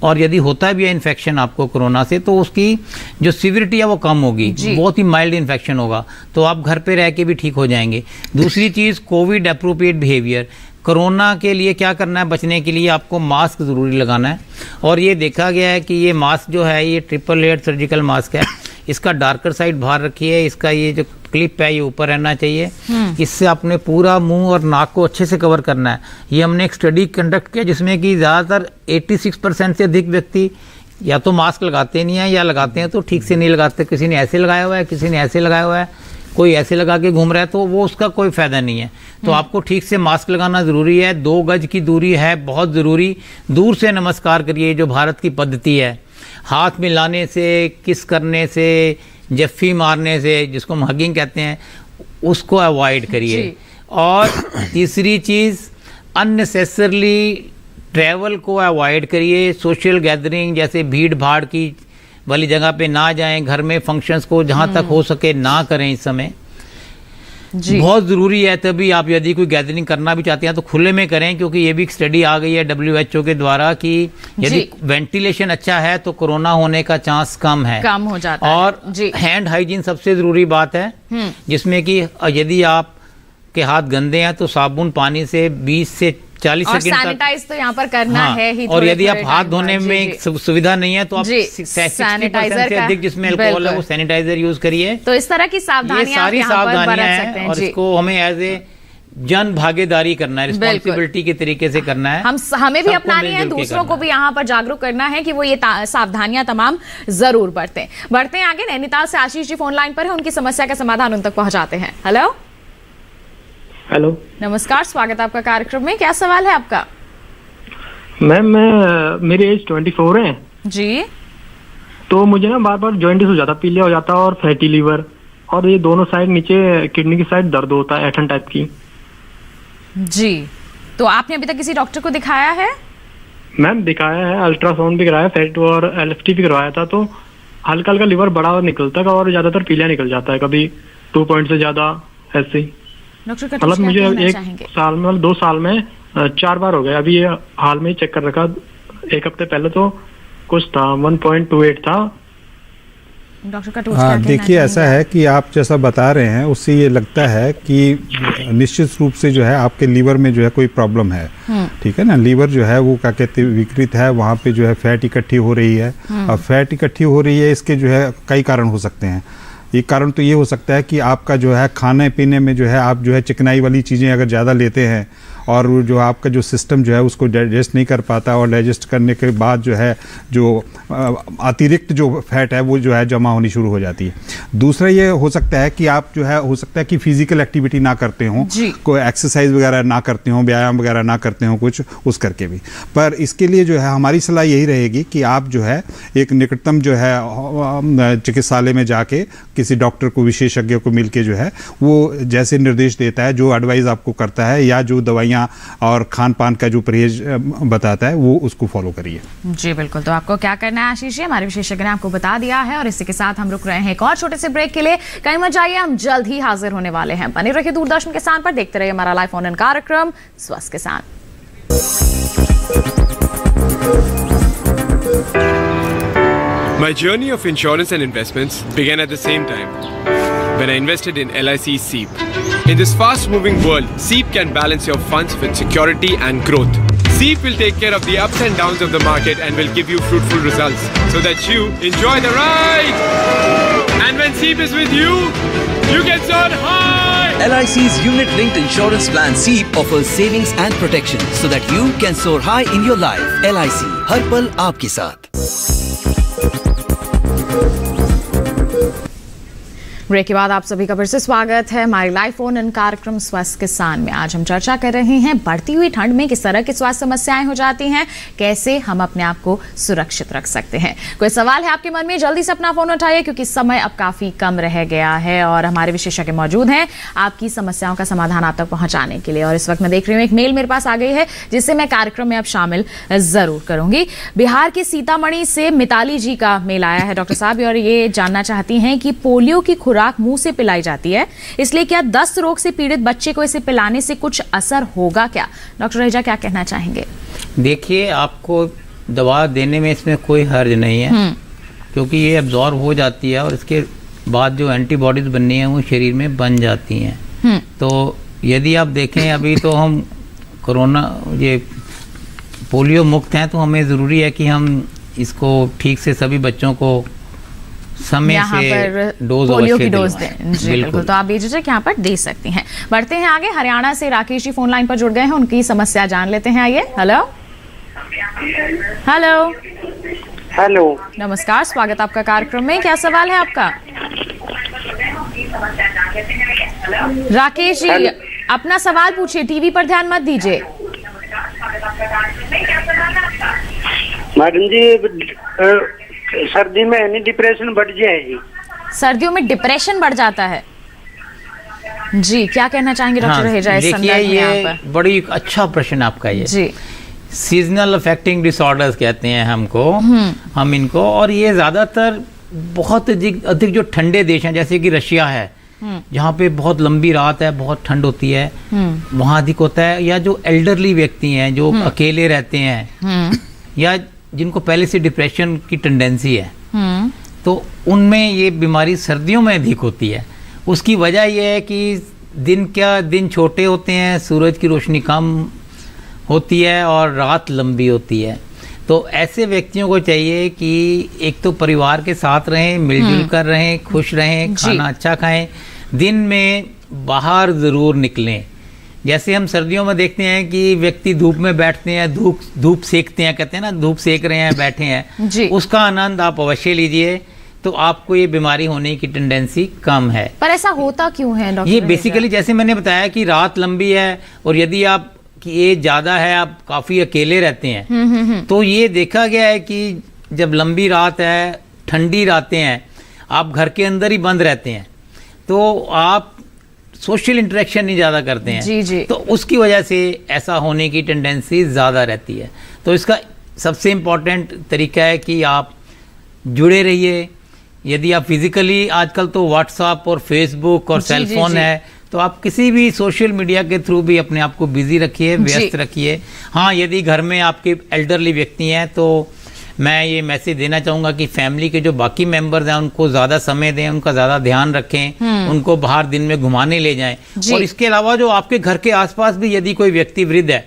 Speaker 4: और यदि होता भी है इन्फेक्शन आपको कोरोना से तो उसकी जो सिविरिटी है वो कम होगी, बहुत ही माइल्ड इन्फेक्शन होगा, तो आप घर पे रह के भी ठीक हो जाएंगे। दूसरी चीज़, कोविड अप्रोप्रिएट बिहेवियर। कोरोना के लिए क्या करना है, बचने के लिए आपको मास्क ज़रूरी लगाना है, और ये देखा गया है कि ये मास्क जो है ये ट्रिपल लेयर सर्जिकल मास्क है, इसका डार्कर साइड बाहर रखिए, इसका ये जो क्लिप है ये ऊपर रहना चाहिए। इससे आपने पूरा मुंह और नाक को अच्छे से कवर करना है। ये हमने एक स्टडी कंडक्ट किया जिसमें कि ज़्यादातर 86% से अधिक व्यक्ति या तो मास्क लगाते नहीं हैं या लगाते हैं तो ठीक से नहीं लगाते। किसी ने ऐसे लगाया हुआ है, किसी ने ऐसे लगाया हुआ है, कोई ऐसे लगा के घूम रहा है, तो वो उसका कोई फायदा नहीं है। तो आपको ठीक से मास्क लगाना ज़रूरी है। 2 गज की दूरी है बहुत ज़रूरी। दूर से नमस्कार करिए, जो भारत की पद्धति है, हाथ मिलाने से, किस करने से, जफ्फी मारने से, जिसको हम हगिंग कहते हैं, उसको अवॉइड करिए। और तीसरी चीज़, अननेसेसरली ट्रैवल को अवॉइड करिए। सोशल गैदरिंग जैसे भीड़ भाड़ की वाली जगह पे ना जाएं। घर में फंक्शंस को जहां तक हो सके ना करें इस समय, बहुत ज़रूरी है। तभी आप यदि कोई गैदरिंग करना भी चाहते हैं तो खुले में करें, क्योंकि ये भी एक स्टडी आ गई है WHO के द्वारा कि यदि वेंटिलेशन अच्छा है तो कोरोना होने का चांस कम हो जाता है। और हैंड हाइजीन सबसे ज़रूरी बात है, जिसमें कि यदि आप के हाथ गंदे हैं तो साबुन पानी से 20 से 40 सेकंड सैनिटाइज
Speaker 2: तो यहाँ पर करना है ही।
Speaker 4: और यदि आप हाथ धोने में सुविधा नहीं है तो आप 60% से अधिक जिसमें अल्कोहल है वो सैनिटाइजर यूज करिए।
Speaker 2: तो इस तरह की सावधानियां
Speaker 4: सारी सावधानियां हैं, और इसको हमें एज ए जन भागीदारी करना है, रिस्पॉन्सिबिलिटी के तरीके से करना है। हमें
Speaker 2: भी अपनानी है, दूसरों को भी यहाँ पर जागरूक करना है कि वो ये सावधानियां तमाम जरूर बरतें। बढ़ते हैं आगे। नैनीताल से आशीष जी फोन लाइन पर है, उनकी समस्या का समाधान उन तक पहुंचाते हैं।
Speaker 15: हेलो,
Speaker 2: नमस्कार, स्वागत है आपका कार्यक्रम में। क्या सवाल है आपका?
Speaker 15: मैम, मेरी एज 24 है
Speaker 2: जी।
Speaker 15: तो मुझे ना बार बार जॉइंटिस हो जाता, पीलिया हो जाता और फैटी लीवर, और ये दोनों साइड नीचे किडनी की साइड दर्द होता है, ऐठन टाइप की
Speaker 2: जी। तो आपने अभी तक किसी डॉक्टर को दिखाया है?
Speaker 15: मैम दिखाया है, अल्ट्रासाउंड भी कराया, फैट और LFT भी करवाया था, तो हल्का हल्का लीवर बड़ा निकलता है और ज्यादातर पीलिया निकल जाता है, कभी 2 पॉइंट से ज्यादा ऐसे ही। मतलब मुझे 1 साल में, 2 साल में 4 बार हो गया। अभी ये हाल में ही चेक कर रखा, 1 हफ्ते पहले तो कुछ था 1.28 था।
Speaker 6: हाँ, देखिए ऐसा है कि आप जैसा बता रहे हैं उससे ये लगता है कि निश्चित रूप से जो है आपके लीवर में जो है कोई प्रॉब्लम है, ठीक है ना। लीवर जो है वो क्या कहते हैं विकृत है, वहाँ पे जो है फैट इकट्ठी हो रही है। अब फैट इकट्ठी हो रही है, इसके जो है कई कारण हो सकते हैं। एक कारण तो ये हो सकता है कि आपका जो है खाने पीने में जो है आप जो है चिकनाई वाली चीज़ें अगर ज़्यादा लेते हैं और जो आपका जो सिस्टम जो है उसको डाइजेस्ट नहीं कर पाता, और डाइजेस्ट करने के बाद जो है जो अतिरिक्त जो फैट है वो जो है जमा होनी शुरू हो जाती है। दूसरा ये हो सकता है कि आप जो है हो सकता है कि फिजिकल एक्टिविटी ना करते हों, कोई एक्सरसाइज वगैरह ना करते हों, व्यायाम वगैरह ना करते हों कुछ, उस करके भी। पर इसके लिए जो है हमारी सलाह यही रहेगी कि आप जो है एक निकटतम जो है चिकित्सालय में जाके किसी डॉक्टर को, विशेषज्ञ को मिलके जो है वो जैसे निर्देश देता है, जो एडवाइस आपको करता है या जो दवाइयाँ और खान पान का जो परहेज बताता है वो उसको फॉलो करिए।
Speaker 2: जी बिल्कुल। तो आपको क्या करना है आशीष जी, हमारे विशेषज्ञ ने आपको बता दिया है, और इसी के साथ हम रुक रहे हैं एक और छोटे से ब्रेक के लिए। कहीं मत जाइए, हम जल्द ही हाजिर होने वाले हैं। बने रहिए दूरदर्शन किसान पर, देखते रहिए हमारा लाइव फोन इन कार्यक्रम स्वस्थ किसान।
Speaker 16: My journey of insurance and investments began at the same time when I invested in LIC SEEP. In this fast-moving world, SEEP can balance your funds with security and growth. SEEP will take care of the ups and downs of the market and will give you fruitful results so that you enjoy the ride. And when SEEP is with you, you can soar high.
Speaker 17: LIC's unit-linked insurance plan SEEP offers savings and protection so that you can soar high in your life. LIC, हर पल आपके साथ।
Speaker 2: Break के बाद आप सभी का फिर से स्वागत है हमारे लाइव फोन इन कार्यक्रम स्वस्थ किसान में। आज हम चर्चा कर रहे हैं बढ़ती हुई ठंड में किस तरह की स्वास्थ्य समस्याएं हो जाती हैं, कैसे हम अपने आप को सुरक्षित रख सकते हैं। कोई सवाल है आपके मन में, जल्दी से अपना फोन उठाइए क्योंकि समय अब काफी कम रह गया है और हमारे विशेषज्ञ मौजूद हैं आपकी समस्याओं का समाधान आप तक पहुंचाने के लिए। और इस वक्त मैं देख रही हूँ एक मेल मेरे पास आ गई है जिससे मैं कार्यक्रम में अब शामिल जरूर करूंगी। बिहार के सीतामढ़ी से मिताली जी का मेल आया है डॉक्टर साहब, और ये जानना चाहती हैं कि पोलियो की खुराक मुंह से पिलाई जाती है, इसलिए क्या दस्त रोग से पीड़ित बच्चे को इसे पिलाने से कुछ असर होगा क्या? डॉक्टर रहेजा क्या कहना चाहेंगे?
Speaker 4: देखिए, आपको दवा देने में इसमें कोई हर्ज नहीं है क्योंकि ये एब्जॉर्ब हो जाती है और इसके बाद जो एंटीबॉडीज बननी है वो शरीर में बन जाती हैं। तो यदि आप देखें अभी तो हम कोरोना ये पोलियो मुक्त हैं, तो हमें ज़रूरी है कि हम इसको ठीक से सभी बच्चों को समय से डोज
Speaker 2: पोलियो की डोज दें। जी बिल्कुल, तो आप बेझिझक यहाँ पर दे सकती हैं। बढ़ते हैं आगे, हरियाणा से राकेश जी फोन लाइन पर जुड़ गए हैं, उनकी समस्या जान लेते हैं। आइए। हेलो हेलो
Speaker 18: हेलो,
Speaker 2: नमस्कार, स्वागत आपका कार्यक्रम में। क्या सवाल है आपका? राकेश जी अपना सवाल पूछिए, टीवी पर ध्यान मत दीजिए।
Speaker 18: मैडम जी, सर्दी में यानी डिप्रेशन बढ़ जाएगी।
Speaker 2: सर्दियों में डिप्रेशन बढ़ जाता है जी, क्या कहना चाहेंगे डॉक्टर रहेजा इस संदर्भ में?
Speaker 4: ये बड़ी अच्छा प्रश्न आपका ये जी। सीजनल अफेक्टिंग डिसऑर्डर्स कहते हैं हमको, हम इनको, और ये ज्यादातर बहुत अधिक जो ठंडे देश हैं जैसे कि रशिया है जहाँ पे बहुत लंबी रात है, बहुत ठंड होती है, वहाँ अधिक होता है। या जो एल्डरली व्यक्ति हैं जो अकेले रहते हैं या जिनको पहले से डिप्रेशन की टेंडेंसी है, तो उनमें ये बीमारी सर्दियों में अधिक होती है। उसकी वजह यह है कि दिन छोटे होते हैं, सूरज की रोशनी कम होती है और रात लंबी होती है। तो ऐसे व्यक्तियों को चाहिए कि एक तो परिवार के साथ रहें, मिलजुल कर रहें, खुश रहें, खाना अच्छा खाएं, दिन में बाहर ज़रूर निकलें। जैसे हम सर्दियों में देखते हैं कि व्यक्ति धूप में बैठते हैं, धूप सेकते हैं, कहते हैं ना, धूप सेक रहे हैं, बैठे हैं, उसका आनंद आप अवश्य लीजिए, तो आपको ये बीमारी होने की टेंडेंसी कम है।
Speaker 2: पर ऐसा होता क्यों है डॉक्टर?
Speaker 4: ये बेसिकली जैसे मैंने बताया कि रात लंबी है और यदि आप की एज ज़्यादा है, आप काफ़ी अकेले रहते हैं, तो ये देखा गया है कि जब लंबी रात है, ठंडी रातें हैं, आप घर के अंदर ही बंद रहते हैं, तो आप सोशल इंटरेक्शन नहीं ज़्यादा करते हैं जी। तो उसकी वजह से ऐसा होने की टेंडेंसी ज़्यादा रहती है। तो इसका सबसे इम्पॉर्टेंट तरीका है कि आप जुड़े रहिए। यदि आप फिजिकली, आजकल तो व्हाट्सएप और फेसबुक और सेलफोन है, तो आप किसी भी सोशल मीडिया के थ्रू भी अपने आप को बिजी रखिए, व्यस्त रखिए। हाँ, यदि घर में आपके एल्डरली व्यक्ति हैं तो मैं ये मैसेज देना चाहूँगा कि फैमिली के जो बाकी मेंबर्स हैं उनको ज़्यादा समय दें, उनका ज़्यादा ध्यान रखें, उनको बाहर दिन में घुमाने ले जाएं। और इसके अलावा जो आपके घर के आसपास भी यदि कोई व्यक्ति वृद्ध है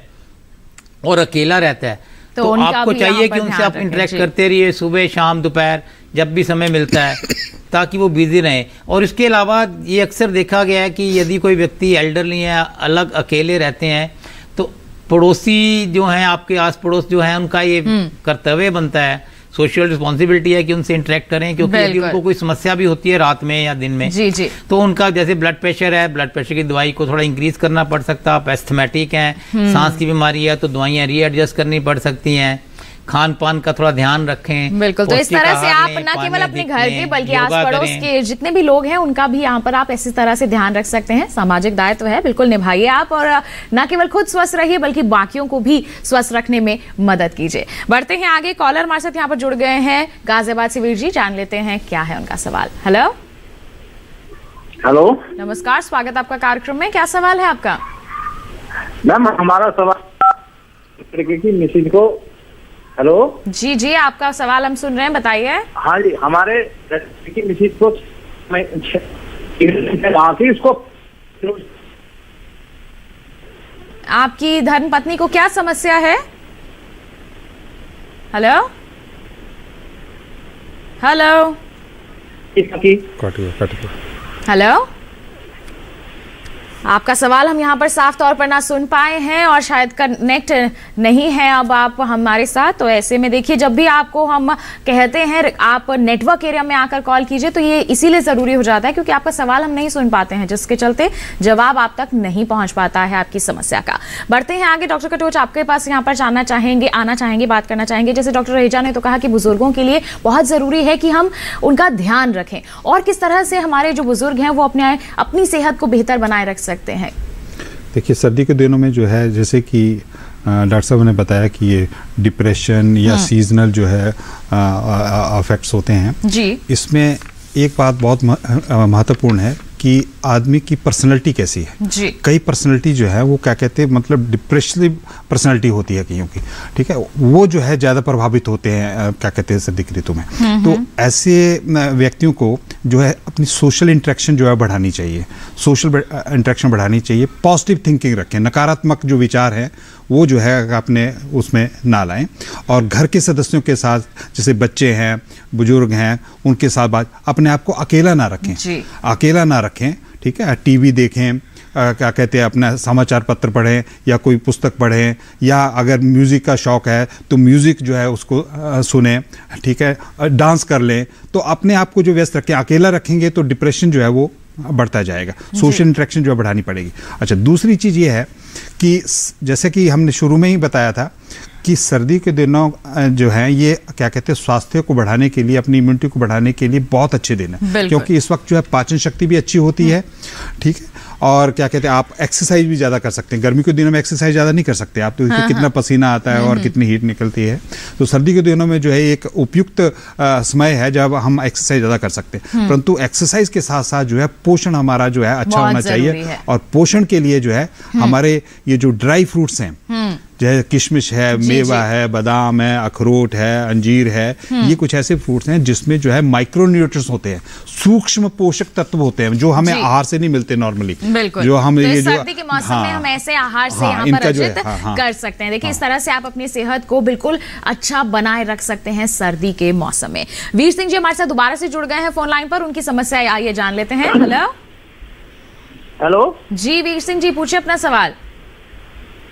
Speaker 4: और अकेला रहता है, तो आपको चाहिए कि उनसे आप इंटरेक्ट करते रहिए, सुबह शाम दोपहर जब भी समय मिलता है, ताकि वो बिजी रहें। और इसके अलावा ये अक्सर देखा गया है कि यदि कोई व्यक्ति एल्डरली है, अलग अकेले रहते हैं, तो पड़ोसी जो हैं, आपके आस पड़ोस जो हैं, उनका ये कर्तव्य बनता है, सोशल रिस्पॉन्सिबिलिटी है कि उनसे इंटरेक्ट करें, क्योंकि यदि उनको कोई समस्या भी होती है रात में या दिन में जी। तो उनका जैसे ब्लड प्रेशर है, ब्लड प्रेशर की दवाई को थोड़ा इंक्रीज करना पड़ सकता है। आप एस्थमेटिक हैं, सांस की बीमारी है, तो दवाइयाँ रीएडजस्ट करनी पड़ सकती हैं। खान पान का थोड़ा ध्यान रखें।
Speaker 2: बिल्कुल, तो इस तरह से आप न केवल अपने घर के बल्कि आस पड़ोस के जितने भी लोग हैं उनका भी यहाँ पर आप इसी तरह से ध्यान रख सकते हैं। सामाजिक दायित्व है, बिल्कुल निभाइए आप, और न केवल खुद स्वस्थ रहिए बल्कि बाकियों को भी स्वस्थ रखने में मदद कीजिए। बढ़ते हैं आगे, कॉलर हमारे साथ यहाँ पर जुड़ गए हैं गाजियाबाद से वीर जी, जान लेते हैं क्या है उनका सवाल। हेलो
Speaker 18: हेलो,
Speaker 2: नमस्कार, स्वागत आपका कार्यक्रम में। क्या सवाल है आपका?
Speaker 18: मैम, हमारा सवाल की मिसेज को। हेलो
Speaker 2: जी जी, आपका सवाल हम सुन रहे हैं, बताइए।
Speaker 18: हाँ जी, हमारे की मिसेज को इसको
Speaker 2: आपकी धर्म पत्नी को क्या समस्या है? हेलो हेलो हेलो आपका सवाल हम यहाँ पर साफ तौर पर ना सुन पाए हैं और शायद कनेक्ट नहीं है अब आप हमारे साथ। तो ऐसे में देखिए, जब भी आपको हम कहते हैं आप नेटवर्क एरिया में आकर कॉल कीजिए तो ये इसीलिए जरूरी हो जाता है क्योंकि आपका सवाल हम नहीं सुन पाते हैं, जिसके चलते जवाब आप तक नहीं पहुंच पाता है आपकी समस्या का। बढ़ते हैं आगे। डॉक्टर कटोच, आपके पास यहाँ पर आना चाहेंगे, बात करना चाहेंगे। जैसे डॉक्टर रहेजा ने तो कहा कि बुजुर्गों के लिए बहुत जरूरी है कि हम उनका ध्यान रखें, और किस तरह से हमारे जो बुजुर्ग हैं वो अपनी सेहत को बेहतर बनाए रख सकते हैं।
Speaker 6: देखिए, सर्दी के दिनों में जो है, जैसे कि डॉक्टर साहब ने बताया कि ये डिप्रेशन या सीजनल जो है अफेक्ट्स होते हैं जी। इसमें एक बात बहुत महत्वपूर्ण है कि आदमी की पर्सनैलिटी कैसी है जी। कई पर्सनैलिटी जो है वो क्या कहते हैं, मतलब डिप्रेसिव पर्सनैलिटी होती है कईयों की, ठीक है, वो जो है ज़्यादा प्रभावित होते हैं क्या कहते हैं सर्दी की ऋतु में। तो ऐसे व्यक्तियों को जो है अपनी सोशल इंटरेक्शन जो है बढ़ानी चाहिए, सोशल इंटरेक्शन बढ़ानी चाहिए, पॉजिटिव थिंकिंग रखें, नकारात्मक जो विचार हैं वो जो है अपने उसमें ना लाएं, और घर के सदस्यों के साथ, जैसे बच्चे हैं, बुजुर्ग हैं, उनके साथ बात, अपने आप को अकेला ना रखें, अकेला ना रखें, ठीक है। टीवी देखें, क्या कहते हैं, अपना समाचार पत्र पढ़ें या कोई पुस्तक पढ़ें, या अगर म्यूज़िक का शौक़ है तो म्यूज़िक जो है उसको सुनें, ठीक है, डांस कर लें। तो अपने आप को जो व्यस्त रखें, अकेला रखेंगे तो डिप्रेशन जो है वो बढ़ता जाएगा, सोशल इंटरेक्शन जो है बढ़ानी पड़ेगी। अच्छा, दूसरी चीज़ ये है कि जैसे कि हमने शुरू में ही बताया था कि सर्दी के दिनों जो हैं ये क्या कहते हैं स्वास्थ्य को बढ़ाने के लिए, अपनी इम्यूनिटी को बढ़ाने के लिए बहुत अच्छे दिन है, क्योंकि इस वक्त जो है पाचन शक्ति भी अच्छी होती है, ठीक है, और क्या कहते हैं आप एक्सरसाइज भी ज़्यादा कर सकते हैं। गर्मी के दिनों में एक्सरसाइज ज़्यादा नहीं कर सकते आप, तो देखिए कितना पसीना आता है और कितनी हीट निकलती है। तो सर्दी के दिनों में जो है एक उपयुक्त समय है जब हम एक्सरसाइज ज़्यादा कर सकते हैं, परंतु एक्सरसाइज के साथ साथ जो है पोषण हमारा जो है अच्छा होना चाहिए, और पोषण के लिए जो है हमारे ये जो ड्राई फ्रूट्स हैं, जैसे किशमिश है, मेवा है, बादाम है, अखरोट है, अंजीर है, ये कुछ ऐसे फ्रूट्स हैं जिसमें जो है माइक्रो न्यूट्रिएंट्स होते हैं, सूक्ष्म पोषक तत्व होते हैं जो हमें आहार से नहीं मिलते नॉर्मली, जो हम ये जो
Speaker 2: सर्दी के मौसम में हम ऐसे आहार से यहाँ पर अर्जित कर सकते हैं। देखिए, इस तरह से आप अपनी सेहत को बिल्कुल अच्छा बनाए रख सकते हैं सर्दी के मौसम में। वीर सिंह जी हमारे साथ दोबारा से जुड़ गए हैं फोन लाइन पर, उनकी समस्या आइए जान लेते हैं। हेलो जी, वीर सिंह जी पूछिए अपना सवाल।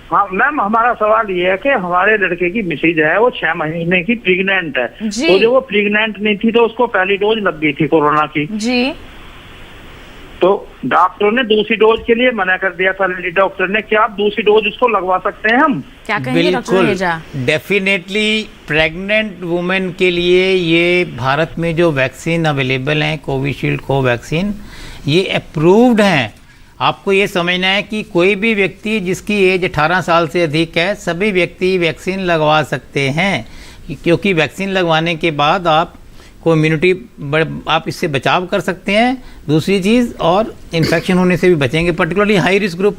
Speaker 18: हाँ मैम, हमारा सवाल ये है कि हमारे लड़के की मिसेज है, वो 6 महीने की प्रेग्नेंट है, तो जो वो प्रेग्नेंट नहीं थी तो उसको पहली डोज लग गई थी कोरोना की जी। तो डॉक्टर ने दूसरी डोज के लिए मना कर दिया था, लेडी डॉक्टर ने। क्या आप दूसरी डोज उसको लगवा सकते हैं हम? क्या कहेंगे
Speaker 4: बिल्कुल, डेफिनेटली प्रेग्नेंट वुमेन के लिए ये भारत में जो वैक्सीन अवेलेबल हैं, कोविशील्ड कोवैक्सीन, ये अप्रूव्ड हैं। आपको ये समझना है कि कोई भी व्यक्ति जिसकी एज 18 साल से अधिक है, सभी व्यक्ति वैक्सीन लगवा सकते हैं, क्योंकि वैक्सीन लगवाने के बाद आप को इम्यूनिटी आप इससे बचाव कर सकते हैं। दूसरी चीज़, और इन्फेक्शन होने से भी बचेंगे, पर्टिकुलरली हाई रिस्क ग्रुप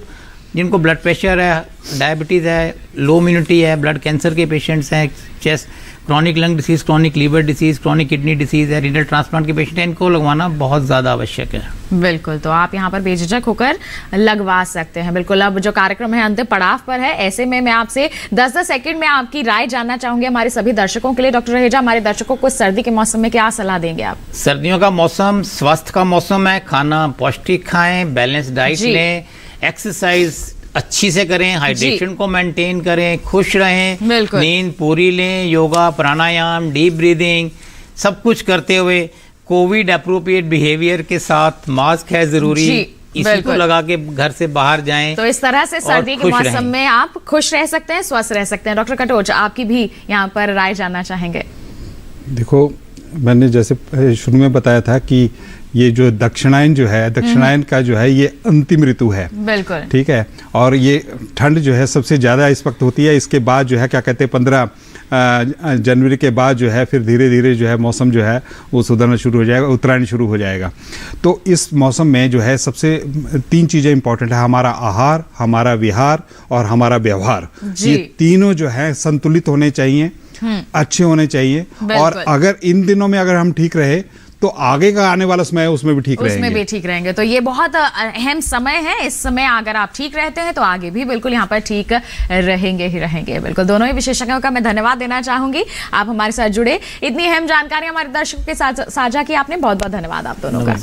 Speaker 4: जिनको ब्लड प्रेशर है, डायबिटीज़ है, लो इम्यूनिटी है, ब्लड कैंसर के पेशेंट्स हैं, chest, chronic lung disease, chronic liver disease, chronic kidney disease है, रीनल ट्रांसप्लांट के पेशेंट हैं, इनको लगवाना बहुत ज़्यादा आवश्यक है।
Speaker 2: बिल्कुल, तो आप यहाँ पर बेझिझक होकर लगवा सकते हैं। बिल्कुल, अब जो कार्यक्रम है अंतिम पड़ाव पर है, ऐसे में मैं आपसे 10-10 सेकंड में आपकी राय जानना चाहूंगी हमारे सभी दर्शकों के लिए। डॉक्टर रहेजा, हमारे दर्शकों को सर्दी के मौसम में क्या सलाह देंगे आप?
Speaker 4: सर्दियों का मौसम स्वास्थ्य का मौसम है, खाना पौष्टिक खाएं, बैलेंस डाइट लें, एक्सरसाइज अच्छी से करें, हाइड्रेशन को मेंटेन करें, खुश रहें, नींद पूरी लें, योगा, प्राणायाम, डीप ब्रीदिंग, सब कुछ करते हुए कोविड अप्रोप्रिएट बिहेवियर के साथ, मास्क है जरूरी, इसी को लगा के घर से बाहर जाएं।
Speaker 2: तो इस तरह से सर्दी के मौसम में आप खुश रह सकते हैं, स्वस्थ रह सकते हैं। डॉक्टर कटोच, आपकी भी यहाँ पर राय जानना चाहेंगे।
Speaker 6: देखो, मैंने जैसे शुरू में बताया था कि ये जो दक्षिणायन जो है, दक्षिणायन का जो है ये अंतिम ऋतु है, बिल्कुल ठीक है, और ये ठंड जो है सबसे ज़्यादा इस वक्त होती है। इसके बाद जो है क्या कहते हैं 15 जनवरी के बाद जो है फिर धीरे धीरे जो है मौसम जो है वो सुधरना शुरू हो जाएगा, उत्तरायण शुरू हो जाएगा। तो इस मौसम में जो है सबसे 3 चीज़ें इंपॉर्टेंट है, हमारा आहार, हमारा विहार और हमारा व्यवहार। ये तीनों जो है संतुलित होने चाहिए, अच्छे होने चाहिए, और अगर इन दिनों में अगर हम ठीक रहे तो तो आगे का आने वाला समय उसमें भी ठीक रहेंगे।
Speaker 2: उसमें भी ठीक रहेंगे। तो ये बहुत अहम समय है। इस समय अगर आप ठीक रहते हैं तो आगे भी बिल्कुल यहाँ पर ठीक रहेंगे ही रहेंगे। बिल्कुल दोनों ही विशेषज्ञों का मैं धन्यवाद देना चाहूंगी। आप हमारे साथ जुड़े, इतनी अहम जानकारी हमारे दर्शकों के साथ साझा की आपने, बहुत बहुत धन्यवाद आप दोनों का।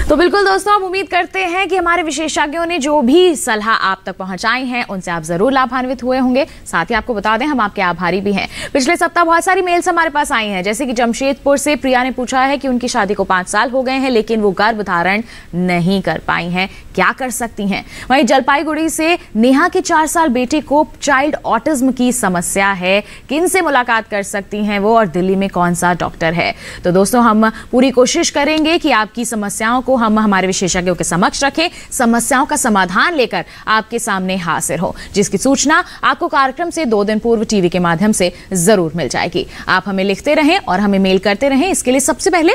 Speaker 2: तो बिल्कुल दोस्तों, हम उम्मीद करते हैं कि हमारे विशेषज्ञों ने जो भी सलाह आप तक पहुंचाई है उनसे आप जरूर लाभान्वित हुए होंगे। साथ ही आपको बता दें, हम आपके आभारी भी हैं। पिछले सप्ताह बहुत सारी मेल्स हमारे पास आई हैं, जैसे कि जमशेदपुर से प्रिया ने पूछा है कि उनकी शादी को 5 साल हो गए हैं लेकिन वो गर्भ धारण नहीं कर पाई हैं, क्या कर सकती हैं। वहीं जलपाईगुड़ी से नेहा के 4 साल बेटे को चाइल्ड ऑटिज्म की समस्या है, किन से मुलाकात कर सकती हैं वो, और दिल्ली में कौन सा डॉक्टर है। तो दोस्तों, हम पूरी कोशिश करेंगे कि आपकी समस्याओं को हम हमारे विशेषज्ञों के समक्ष रखें, समस्याओं का समाधान लेकर आपके सामने हाजिर हो, जिसकी सूचना आपको कार्यक्रम से 2 दिन पूर्व टीवी के माध्यम से जरूर मिल जाएगी। आप हमें लिखते रहें और हमें मेल करते रहें। इसके लिए सबसे पहले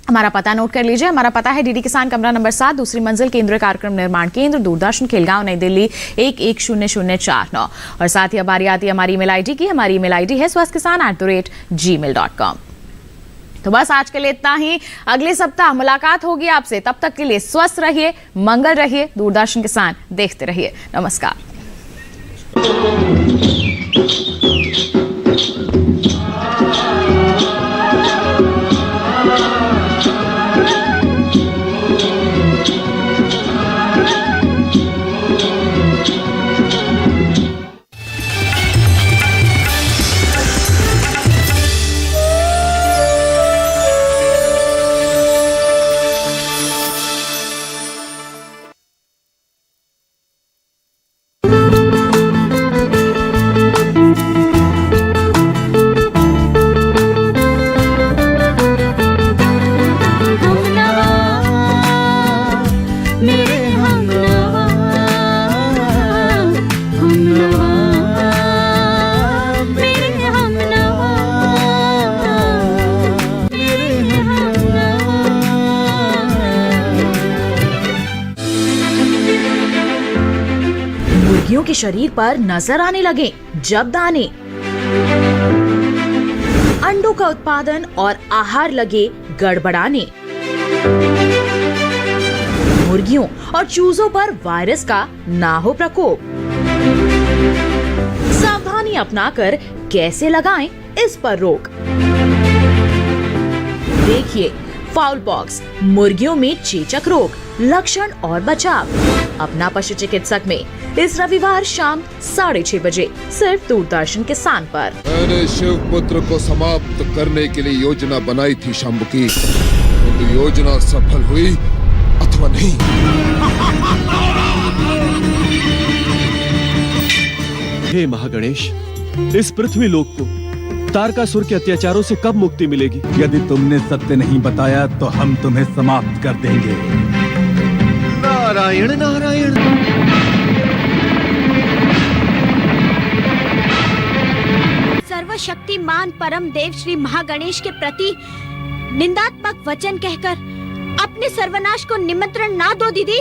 Speaker 2: हमारा पता नोट कर लीजिए। हमारा पता है डीडी किसान, कमरा नंबर 7, दूसरी मंजिल, केंद्रीय कार्यक्रम निर्माण केंद्र, दूरदर्शन, खेलगांव, नई दिल्ली 110049। और साथ ही बारी आती है हमारी ईमेल आईडी की। हमारी ईमेल आईडी है swasthkisan@gmail.com। तो बस आज के लिए इतना ही। अगले सप्ताह मुलाकात होगी आपसे, तब तक के लिए स्वस्थ रहिए, मंगल रहिए, दूरदर्शन किसान देखते रहिए। नमस्कार। मुर्गियों के शरीर पर नजर आने लगे जब दाने, अंडों का उत्पादन और आहार लगे गड़बड़ाने, मुर्गियों और चूजों पर वायरस का ना हो प्रकोप, सावधानी अपनाकर कैसे लगाएं इस पर रोक। देखिए फाउल पॉक्स, मुर्गियों में चेचक रोग, लक्षण और बचाव, अपना पशु चिकित्सक में इस रविवार शाम 6:30 बजे सिर्फ दूरदर्शन किसान पर।
Speaker 19: मैंने शिवपुत्र को समाप्त करने के लिए योजना बनाई थी शंभुकी, तो योजना सफल हुई अथवा नहीं।
Speaker 20: हे महागणेश, इस पृथ्वी लोक को तारकासुर के अत्याचारों से कब मुक्ति मिलेगी?
Speaker 21: यदि तुमने सत्य नहीं बताया तो हम तुम्हें समाप्त कर देंगे।
Speaker 20: नारायण नारायण।
Speaker 22: सर्वशक्तिमान परम देव श्री महागणेश के प्रति निंदात्मक वचन कहकर अपने सर्वनाश को निमंत्रण ना दो दीदी।